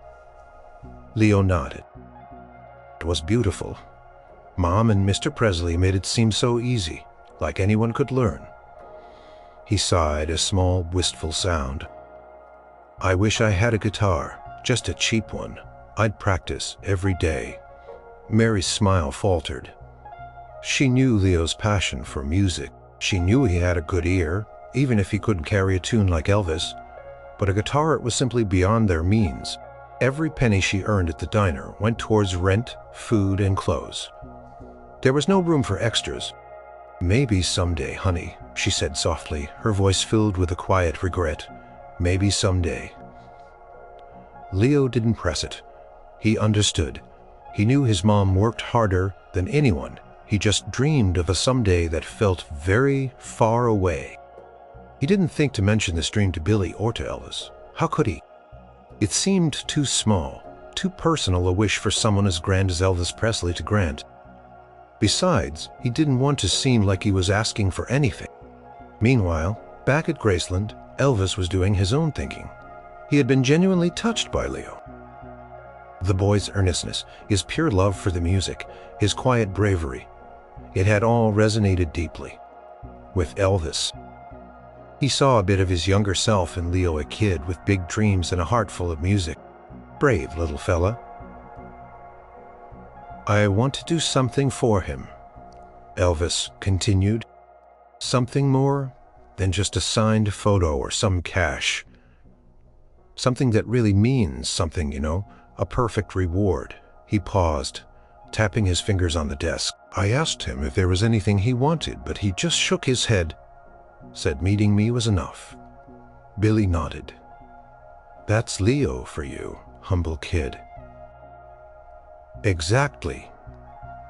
Leo nodded. It was beautiful. Mom and Mr. Presley made it seem so easy, like anyone could learn. He sighed, a small, wistful sound. "I wish I had a guitar, just a cheap one. I'd practice every day." Mary's smile faltered. She knew Leo's passion for music. She knew he had a good ear, even if he couldn't carry a tune like Elvis. But a guitar, it was simply beyond their means. Every penny she earned at the diner went towards rent, food, and clothes. There was no room for extras. "Maybe someday, honey," she said softly, her voice filled with a quiet regret. "Maybe someday." Leo didn't press it. He understood. He knew his mom worked harder than anyone. He just dreamed of a someday that felt very far away. He didn't think to mention this dream to Billy or to Elvis. How could he? It seemed too small, too personal a wish for someone as grand as Elvis Presley to grant. Besides, he didn't want to seem like he was asking for anything. Meanwhile, Back at Graceland, Elvis was doing his own thinking. He had been genuinely touched by Leo. The boy's earnestness, his pure love for the music, his quiet bravery, it had all resonated deeply with Elvis. He saw a bit of his younger self in Leo, a kid with big dreams and a heart full of music. Brave little fella. I want to do something for him, Elvis continued. Something more than just a signed photo or some cash. Something that really means something, you know, a perfect reward. He paused, tapping his fingers on the desk. I asked him if there was anything he wanted, but he just shook his head, said meeting me was enough. Billy nodded. That's Leo for you, humble kid. Exactly,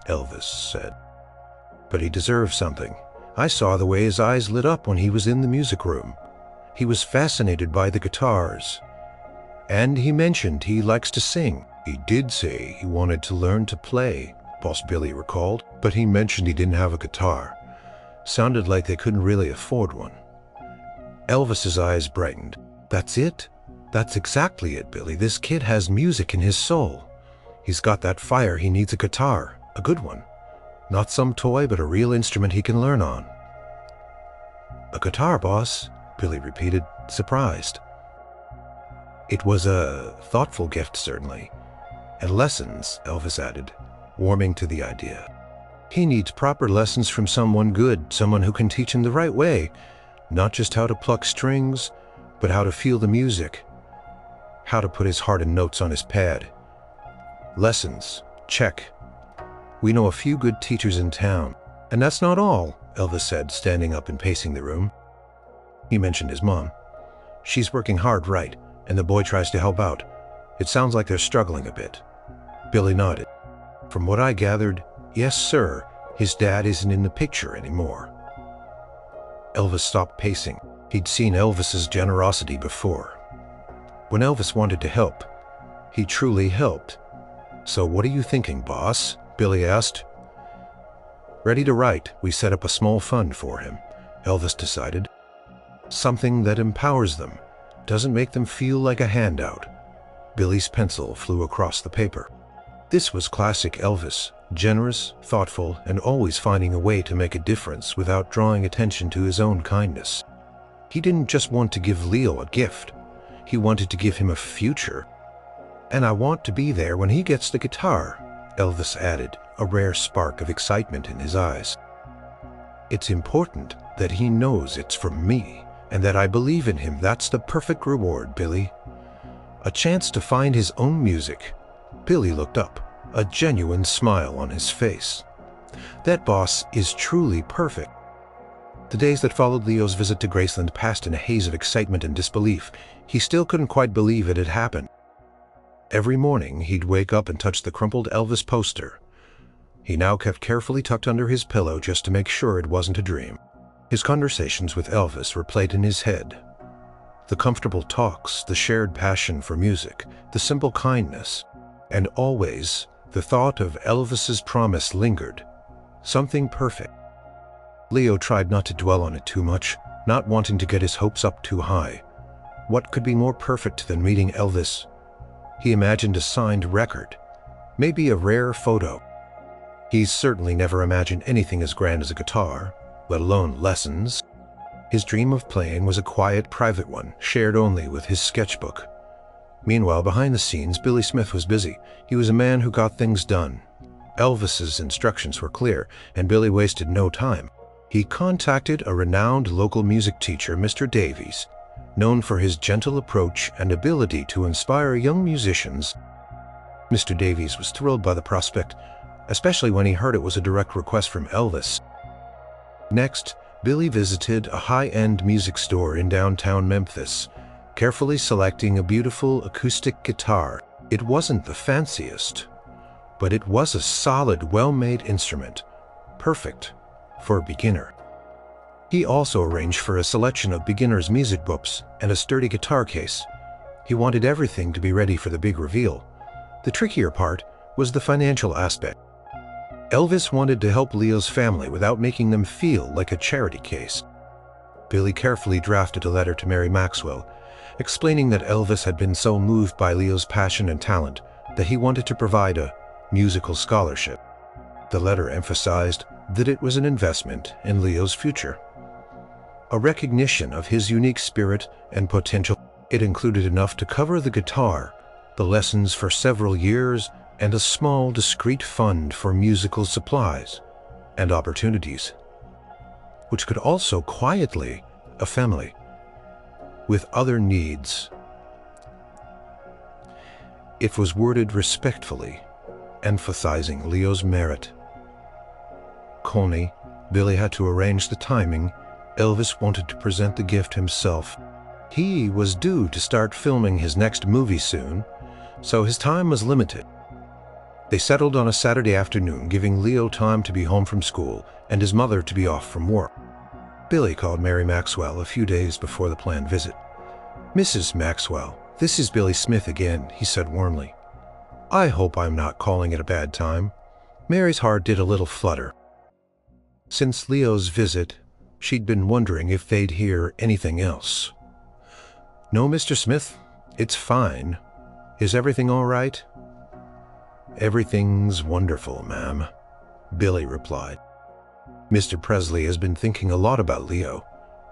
Elvis said. But he deserves something. I saw the way his eyes lit up when he was in the music room. He was fascinated by the guitars. And he mentioned he likes to sing. He did say he wanted to learn to play, Boss Billy recalled, but he mentioned he didn't have a guitar. Sounded like they couldn't really afford one. Elvis's eyes brightened. That's it? That's exactly it, Billy. This kid has music in his soul. He's got that fire. He needs a guitar, a good one. Not some toy, but a real instrument he can learn on. A guitar, boss, Billy repeated, surprised. It was a thoughtful gift, certainly. And lessons, Elvis added, warming to the idea. He needs proper lessons from someone good, someone who can teach him the right way, not just how to pluck strings, but how to feel the music, how to put his heart and notes on his pad. Lessons, check. We know a few good teachers in town. And that's not all, Elvis said, standing up and pacing the room. He mentioned his mom. She's working hard, right, and the boy tries to help out. It sounds like they're struggling a bit. Billy nodded. From what I gathered, yes, sir, his dad isn't in the picture anymore. Elvis stopped pacing. He'd seen Elvis's generosity before. When Elvis wanted to help, he truly helped. So what are you thinking, boss? Billy asked. Ready to write. We set up a small fund for him, Elvis decided. Something that empowers them, doesn't make them feel like a handout. Billy's pencil flew across the paper. This was classic Elvis, generous, thoughtful, and always finding a way to make a difference without drawing attention to his own kindness. He didn't just want to give Leo a gift. He wanted to give him a future. And I want to be there when he gets the guitar, Elvis added, a rare spark of excitement in his eyes. It's important that he knows it's from me, and that I believe in him. That's the perfect reward, Billy. A chance to find his own music. Billy looked up, a genuine smile on his face. That boss is truly perfect. The days that followed Leo's visit to Graceland passed in a haze of excitement and disbelief. He still couldn't quite believe it had happened. Every morning, he'd wake up and touch the crumpled Elvis poster. He now kept carefully tucked under his pillow just to make sure it wasn't a dream. His conversations with Elvis replayed in his head. The comfortable talks, the shared passion for music, the simple kindness, and always the thought of Elvis's promise lingered. Something perfect. Leo tried not to dwell on it too much, not wanting to get his hopes up too high. What could be more perfect than meeting Elvis? He imagined a signed record, maybe a rare photo. He's certainly never imagined anything as grand as a guitar, let alone lessons. His dream of playing was a quiet, private one, shared only with his sketchbook. Meanwhile, behind the scenes, Billy Smith was busy. He was a man who got things done. Elvis's instructions were clear, and Billy wasted no time. He contacted a renowned local music teacher, Mr. Davies, known for his gentle approach and ability to inspire young musicians. Mr. Davies was thrilled by the prospect, especially when he heard it was a direct request from Elvis. Next, Billy visited a high-end music store in downtown Memphis, carefully selecting a beautiful acoustic guitar. It wasn't the fanciest, but it was a solid, well-made instrument, perfect for a beginner. He also arranged for a selection of beginner's music books and a sturdy guitar case. He wanted everything to be ready for the big reveal. The trickier part was the financial aspect. Elvis wanted to help Leo's family without making them feel like a charity case. Billy carefully drafted a letter to Mary Maxwell, explaining that Elvis had been so moved by Leo's passion and talent that he wanted to provide a musical scholarship. The letter emphasized that it was an investment in Leo's future, a recognition of his unique spirit and potential. It included enough to cover the guitar, the lessons for several years, and a small, discreet fund for musical supplies and opportunities, which could also quietly a family with other needs. It was worded respectfully, emphasizing Leo's merit. Connie, Billy had to arrange the timing. Elvis wanted to present the gift himself. He was due to start filming his next movie soon, so his time was limited. They settled on a Saturday afternoon, giving Leo time to be home from school and his mother to be off from work. Billy called Mary Maxwell a few days before the planned visit. "Mrs. Maxwell, this is Billy Smith again," he said warmly. "I hope I'm not calling it a bad time." Mary's heart did a little flutter. Since Leo's visit, she'd been wondering if they'd hear anything else. "No, Mr. Smith, it's fine. Is everything all right?" "Everything's wonderful, ma'am," Billy replied. Mr. Presley has been thinking a lot about Leo.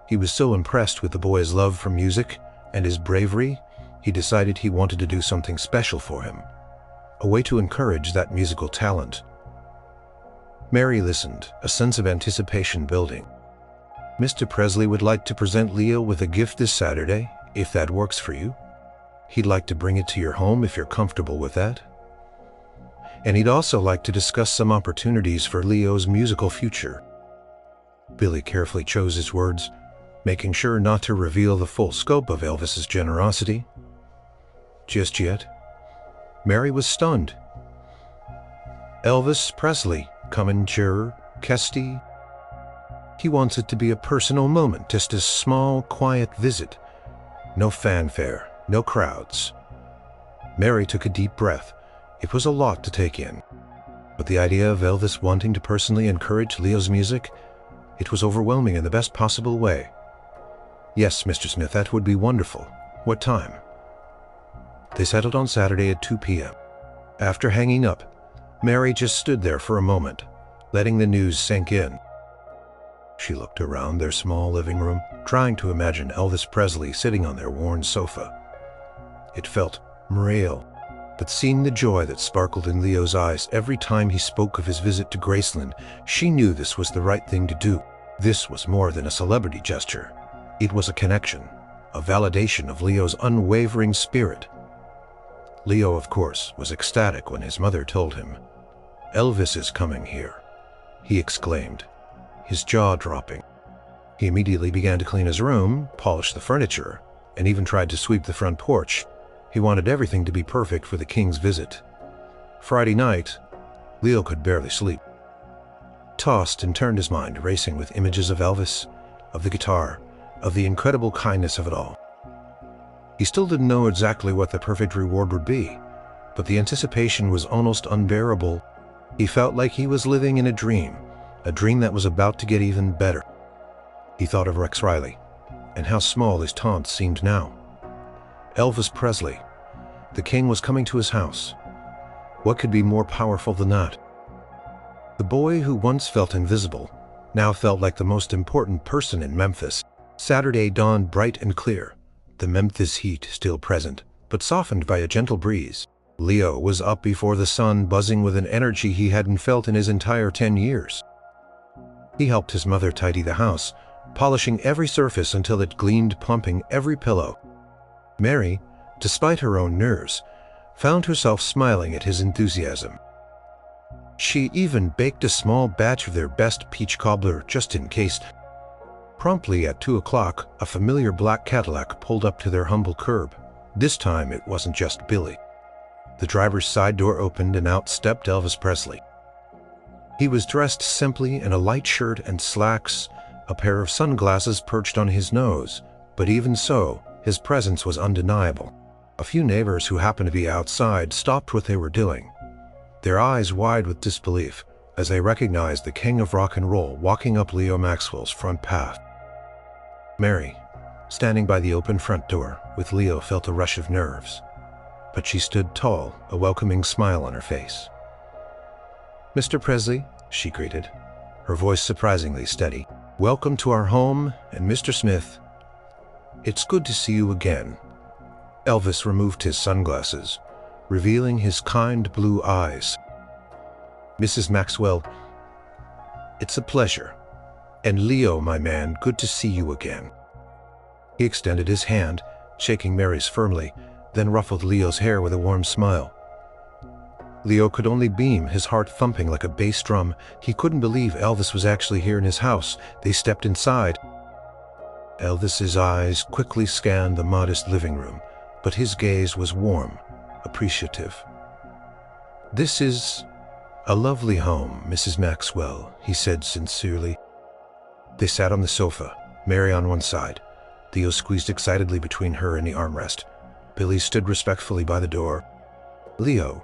He was so impressed with the boy's love for music and his bravery, he decided he wanted to do something special for him, a way to encourage that musical talent. Mary listened, a sense of anticipation building. "Mr. Presley would like to present Leo with a gift this Saturday, if that works for you. He'd like to bring it to your home if you're comfortable with that. And he'd also like to discuss some opportunities for Leo's musical future." Billy carefully chose his words, making sure not to reveal the full scope of Elvis's generosity. Just yet, Mary was stunned. "Elvis Presley, coming to Kesty. He wants it to be a personal moment, just a small, quiet visit. No fanfare, no crowds." Mary took a deep breath. It was a lot to take in. But the idea of Elvis wanting to personally encourage Leo's music, it was overwhelming in the best possible way. "Yes, Mr. Smith, that would be wonderful. What time?" They settled on Saturday at 2 p.m. After hanging up, Mary just stood there for a moment, letting the news sink in. She looked around their small living room, trying to imagine Elvis Presley sitting on their worn sofa. It felt real, but seeing the joy that sparkled in Leo's eyes every time he spoke of his visit to Graceland, she knew this was the right thing to do. This was more than a celebrity gesture. It was a connection, a validation of Leo's unwavering spirit. Leo, of course, was ecstatic when his mother told him, "Elvis is coming here," he exclaimed, his jaw dropping. He immediately began to clean his room, polish the furniture, and even tried to sweep the front porch. He wanted everything to be perfect for the king's visit. Friday night, Leo could barely sleep. Tossed and turned his mind, racing with images of Elvis, of the guitar, of the incredible kindness of it all. He still didn't know exactly what the perfect reward would be, but the anticipation was almost unbearable. He felt like he was living in a dream that was about to get even better. He thought of Rex Riley, and how small his taunt seemed now. Elvis Presley, the king, was coming to his house. What could be more powerful than that? The boy who once felt invisible now felt like the most important person in Memphis. Saturday dawned bright and clear, the Memphis heat still present, but softened by a gentle breeze. Leo was up before the sun, buzzing with an energy he hadn't felt in his entire 10 years. He helped his mother tidy the house, polishing every surface until it gleamed, pumping every pillow. Mary, despite her own nerves, found herself smiling at his enthusiasm. She even baked a small batch of their best peach cobbler just in case. Promptly at 2 o'clock, a familiar black Cadillac pulled up to their humble curb. This time it wasn't just Billy. The driver's side door opened and out stepped Elvis Presley. He was dressed simply in a light shirt and slacks, a pair of sunglasses perched on his nose, but even so, his presence was undeniable. A few neighbors who happened to be outside stopped what they were doing, their eyes wide with disbelief as they recognized the king of rock and roll walking up Leo Maxwell's front path. Mary, standing by the open front door with Leo, felt a rush of nerves, but she stood tall, a welcoming smile on her face. "Mr. Presley," she greeted, her voice surprisingly steady. "Welcome to our home, and Mr. Smith, it's good to see you again." Elvis removed his sunglasses, revealing his kind blue eyes. "Mrs. Maxwell, it's a pleasure. And Leo, my man, good to see you again." He extended his hand, shaking Mary's firmly, then ruffled Leo's hair with a warm smile. Leo could only beam, his heart thumping like a bass drum. He couldn't believe Elvis was actually here in his house. They stepped inside. Elvis's eyes quickly scanned the modest living room, but his gaze was warm, appreciative. "This is a lovely home, Mrs. Maxwell," he said sincerely. They sat on the sofa, Mary on one side. Leo squeezed excitedly between her and the armrest. Billy stood respectfully by the door. "Leo,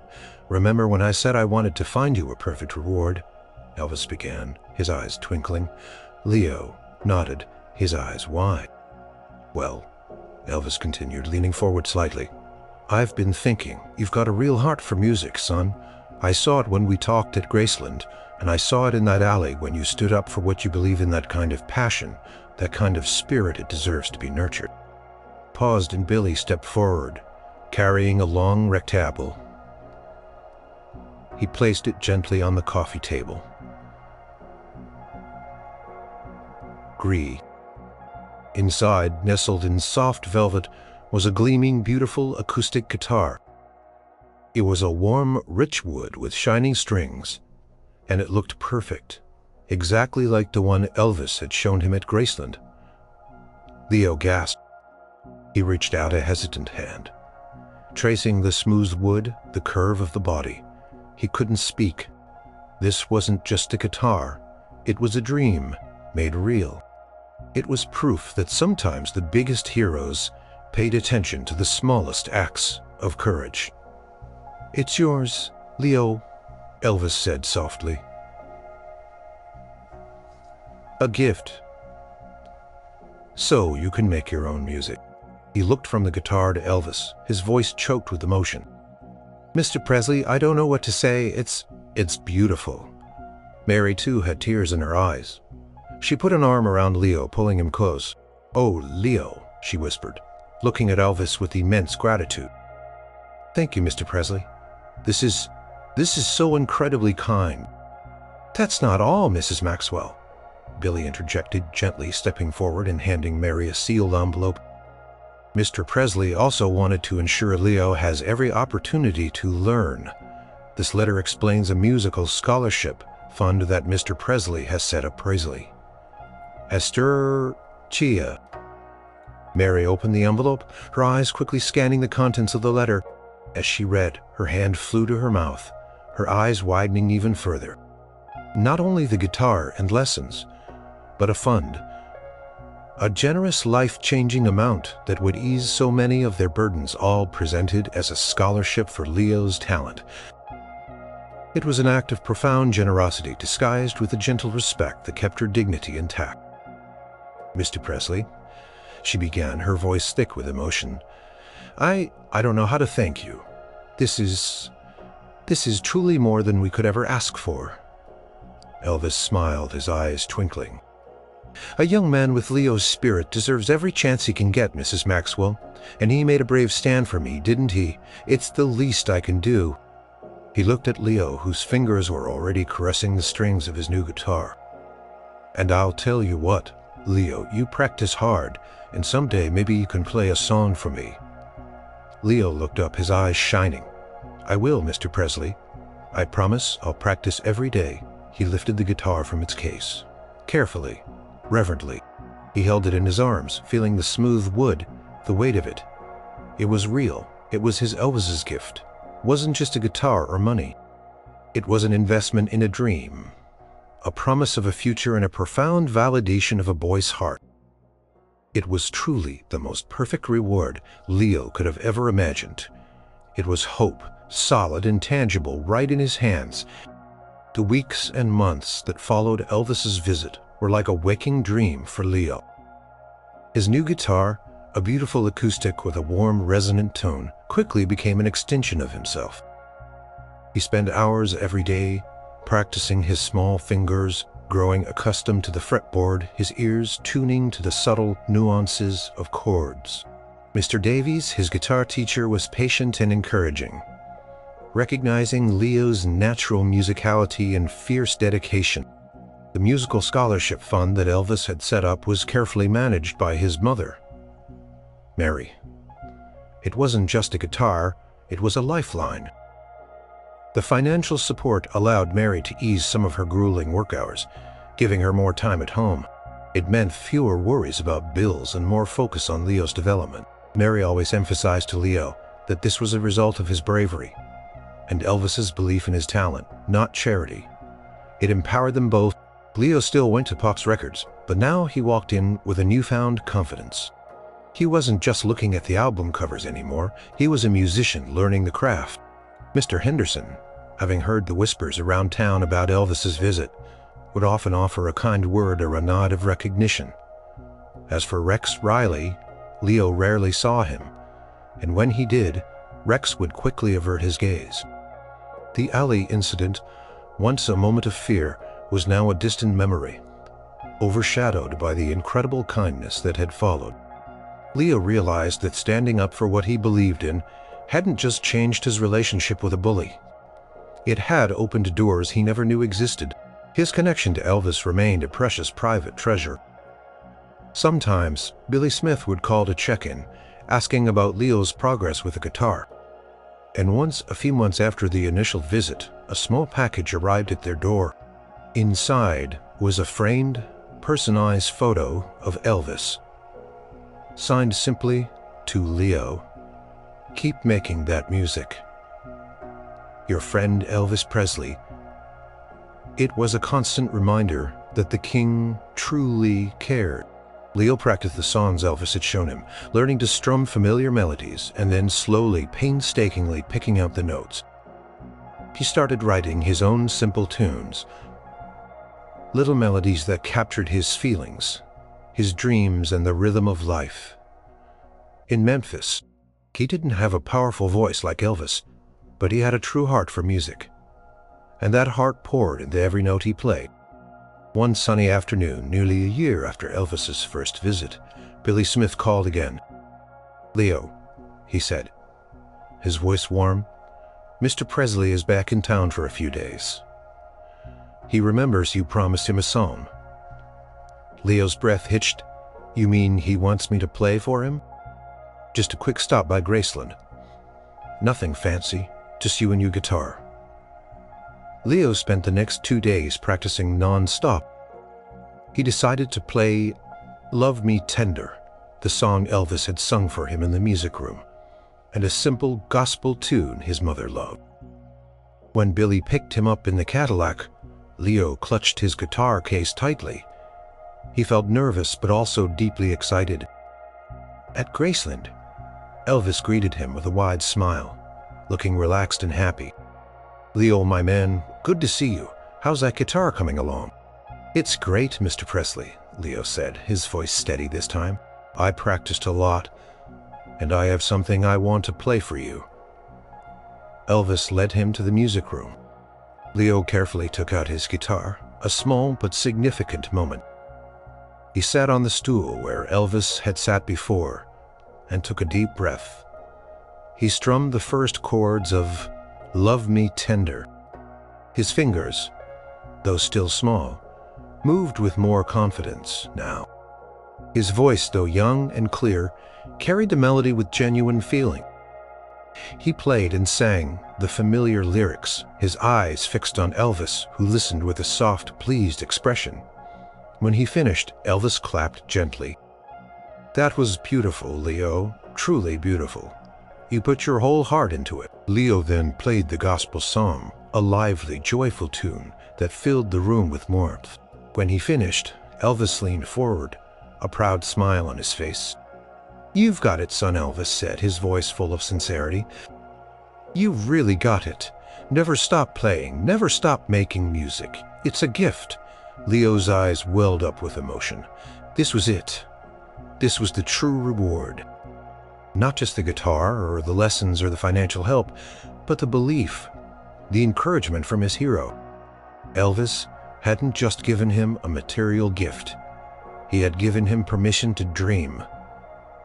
remember when I said I wanted to find you a perfect reward?" Elvis began, his eyes twinkling. Leo nodded, his eyes wide. "Well," Elvis continued, leaning forward slightly, "I've been thinking, you've got a real heart for music, son. I saw it when we talked at Graceland, and I saw it in that alley when you stood up for what you believe in, that kind of passion, that kind of spirit. It deserves to be nurtured." Paused, and Billy stepped forward, carrying a long rectangle. He placed it gently on the coffee table. Gree. Inside, nestled in soft velvet, was a gleaming, beautiful acoustic guitar. It was a warm, rich wood with shining strings, and it looked perfect, exactly like the one Elvis had shown him at Graceland. Leo gasped. He reached out a hesitant hand, tracing the smooth wood, the curve of the body. He couldn't speak. This wasn't just a guitar. It was a dream, made real. It was proof that sometimes the biggest heroes paid attention to the smallest acts of courage. "It's yours, Leo," Elvis said softly. "A gift. So you can make your own music." He looked from the guitar to Elvis, his voice choked with emotion. "Mr. Presley, I don't know what to say. It's beautiful." Mary, too, had tears in her eyes. She put an arm around Leo, pulling him close. "Oh, Leo," she whispered, looking at Elvis with immense gratitude. "Thank you, Mr. Presley. This is so incredibly kind." "That's not all, Mrs. Maxwell," Billy interjected gently, stepping forward and handing Mary a sealed envelope. "Mr. Presley also wanted to ensure Leo has every opportunity to learn. This letter explains a musical scholarship fund that Mr. Presley has set up. Presley. Esther Chia." Mary opened the envelope, her eyes quickly scanning the contents of the letter. As she read, her hand flew to her mouth, her eyes widening even further. Not only the guitar and lessons, but a fund. A generous, life-changing amount that would ease so many of their burdens, all presented as a scholarship for Leo's talent. It was an act of profound generosity, disguised with a gentle respect that kept her dignity intact. "Mr. Presley," she began, her voice thick with emotion, I don't know how to thank you. This is truly more than we could ever ask for." Elvis smiled, his eyes twinkling. "A young man with Leo's spirit deserves every chance he can get, Mrs. Maxwell. And he made a brave stand for me, didn't he? It's the least I can do." He looked at Leo, whose fingers were already caressing the strings of his new guitar. "And I'll tell you what, Leo, you practice hard, and someday maybe you can play a song for me." Leo looked up, his eyes shining. "I will, Mr. Presley. I promise I'll practice every day." He lifted the guitar from its case. Carefully, reverently, he held it in his arms, feeling the smooth wood, the weight of it. It was real. It was his Elvis's gift. It wasn't just a guitar or money. It was an investment in a dream, a promise of a future, and a profound validation of a boy's heart. It was truly the most perfect reward Leo could have ever imagined. It was hope, solid and tangible, right in his hands. The weeks and months that followed Elvis's visit were like a waking dream for Leo. His new guitar, a beautiful acoustic with a warm, resonant tone, quickly became an extension of himself. He spent hours every day practicing his small fingers, growing accustomed to the fretboard, his ears tuning to the subtle nuances of chords. Mr. Davies, his guitar teacher, was patient and encouraging, recognizing Leo's natural musicality and fierce dedication. The musical scholarship fund that Elvis had set up was carefully managed by his mother, Mary. It wasn't just a guitar, it was a lifeline. The financial support allowed Mary to ease some of her grueling work hours, giving her more time at home. It meant fewer worries about bills and more focus on Leo's development. Mary always emphasized to Leo that this was a result of his bravery and Elvis's belief in his talent, not charity. It empowered them both. Leo still went to Pop's Records, but now he walked in with a newfound confidence. He wasn't just looking at the album covers anymore, he was a musician learning the craft. Mr. Henderson, having heard the whispers around town about Elvis's visit, would often offer a kind word or a nod of recognition. As for Rex Riley, Leo rarely saw him, and when he did, Rex would quickly avert his gaze. The alley incident, once a moment of fear, was now a distant memory, overshadowed by the incredible kindness that had followed. Leo realized that standing up for what he believed in hadn't just changed his relationship with a bully. It had opened doors he never knew existed. His connection to Elvis remained a precious private treasure. Sometimes, Billy Smith would call to check in, asking about Leo's progress with the guitar. And once, a few months after the initial visit, a small package arrived at their door. Inside was a framed, personalized photo of Elvis, signed simply, "To Leo. Keep making that music. Your friend Elvis Presley." It was a constant reminder that the king truly cared. Leo practiced the songs Elvis had shown him, learning to strum familiar melodies and then slowly, painstakingly picking out the notes. He started writing his own simple tunes, little melodies that captured his feelings, his dreams, and the rhythm of life. In Memphis, he didn't have a powerful voice like Elvis, but he had a true heart for music, and that heart poured into every note he played. One sunny afternoon, nearly a year after Elvis's first visit, Billy Smith called again. "Leo," he said, his voice warm, "Mr. Presley is back in town for a few days. He remembers you promised him a song." Leo's breath hitched. "You mean he wants me to play for him?" "Just a quick stop by Graceland. Nothing fancy, just you and your guitar." Leo spent the next 2 days practicing non-stop. He decided to play "Love Me Tender," the song Elvis had sung for him in the music room, and a simple gospel tune his mother loved. When Billy picked him up in the Cadillac, Leo clutched his guitar case tightly. He felt nervous but also deeply excited. At Graceland, Elvis greeted him with a wide smile, looking relaxed and happy. "Leo, my man, good to see you. How's that guitar coming along?" "It's great, Mr. Presley," Leo said, his voice steady this time. "I practiced a lot, and I have something I want to play for you." Elvis led him to the music room. Leo carefully took out his guitar, a small but significant moment. He sat on the stool where Elvis had sat before and took a deep breath. He strummed the first chords of "Love Me Tender." His fingers, though still small, moved with more confidence now. His voice, though young and clear, carried the melody with genuine feeling. He played and sang the familiar lyrics, his eyes fixed on Elvis, who listened with a soft, pleased expression. When he finished, Elvis clapped gently. "That was beautiful, Leo, truly beautiful. You put your whole heart into it." Leo then played the gospel song, a lively, joyful tune that filled the room with warmth. When he finished, Elvis leaned forward, a proud smile on his face. "You've got it, son," Elvis said, his voice full of sincerity. "You've really got it. Never stop playing, never stop making music. It's a gift." Leo's eyes welled up with emotion. This was it. This was the true reward. Not just the guitar or the lessons or the financial help, but the belief, the encouragement from his hero. Elvis hadn't just given him a material gift. He had given him permission to dream,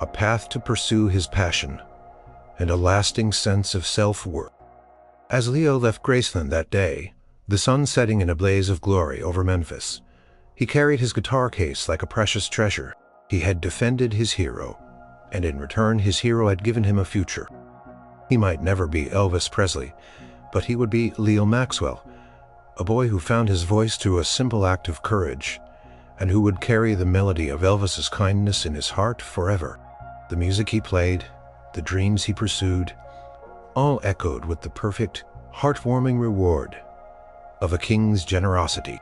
a path to pursue his passion, and a lasting sense of self-worth. As Leo left Graceland that day, the sun setting in a blaze of glory over Memphis, he carried his guitar case like a precious treasure. He had defended his hero, and in return his hero had given him a future. He might never be Elvis Presley, but he would be Leo Maxwell, a boy who found his voice through a simple act of courage, and who would carry the melody of Elvis's kindness in his heart forever. The music he played, the dreams he pursued, all echoed with the perfect, heartwarming reward of a king's generosity.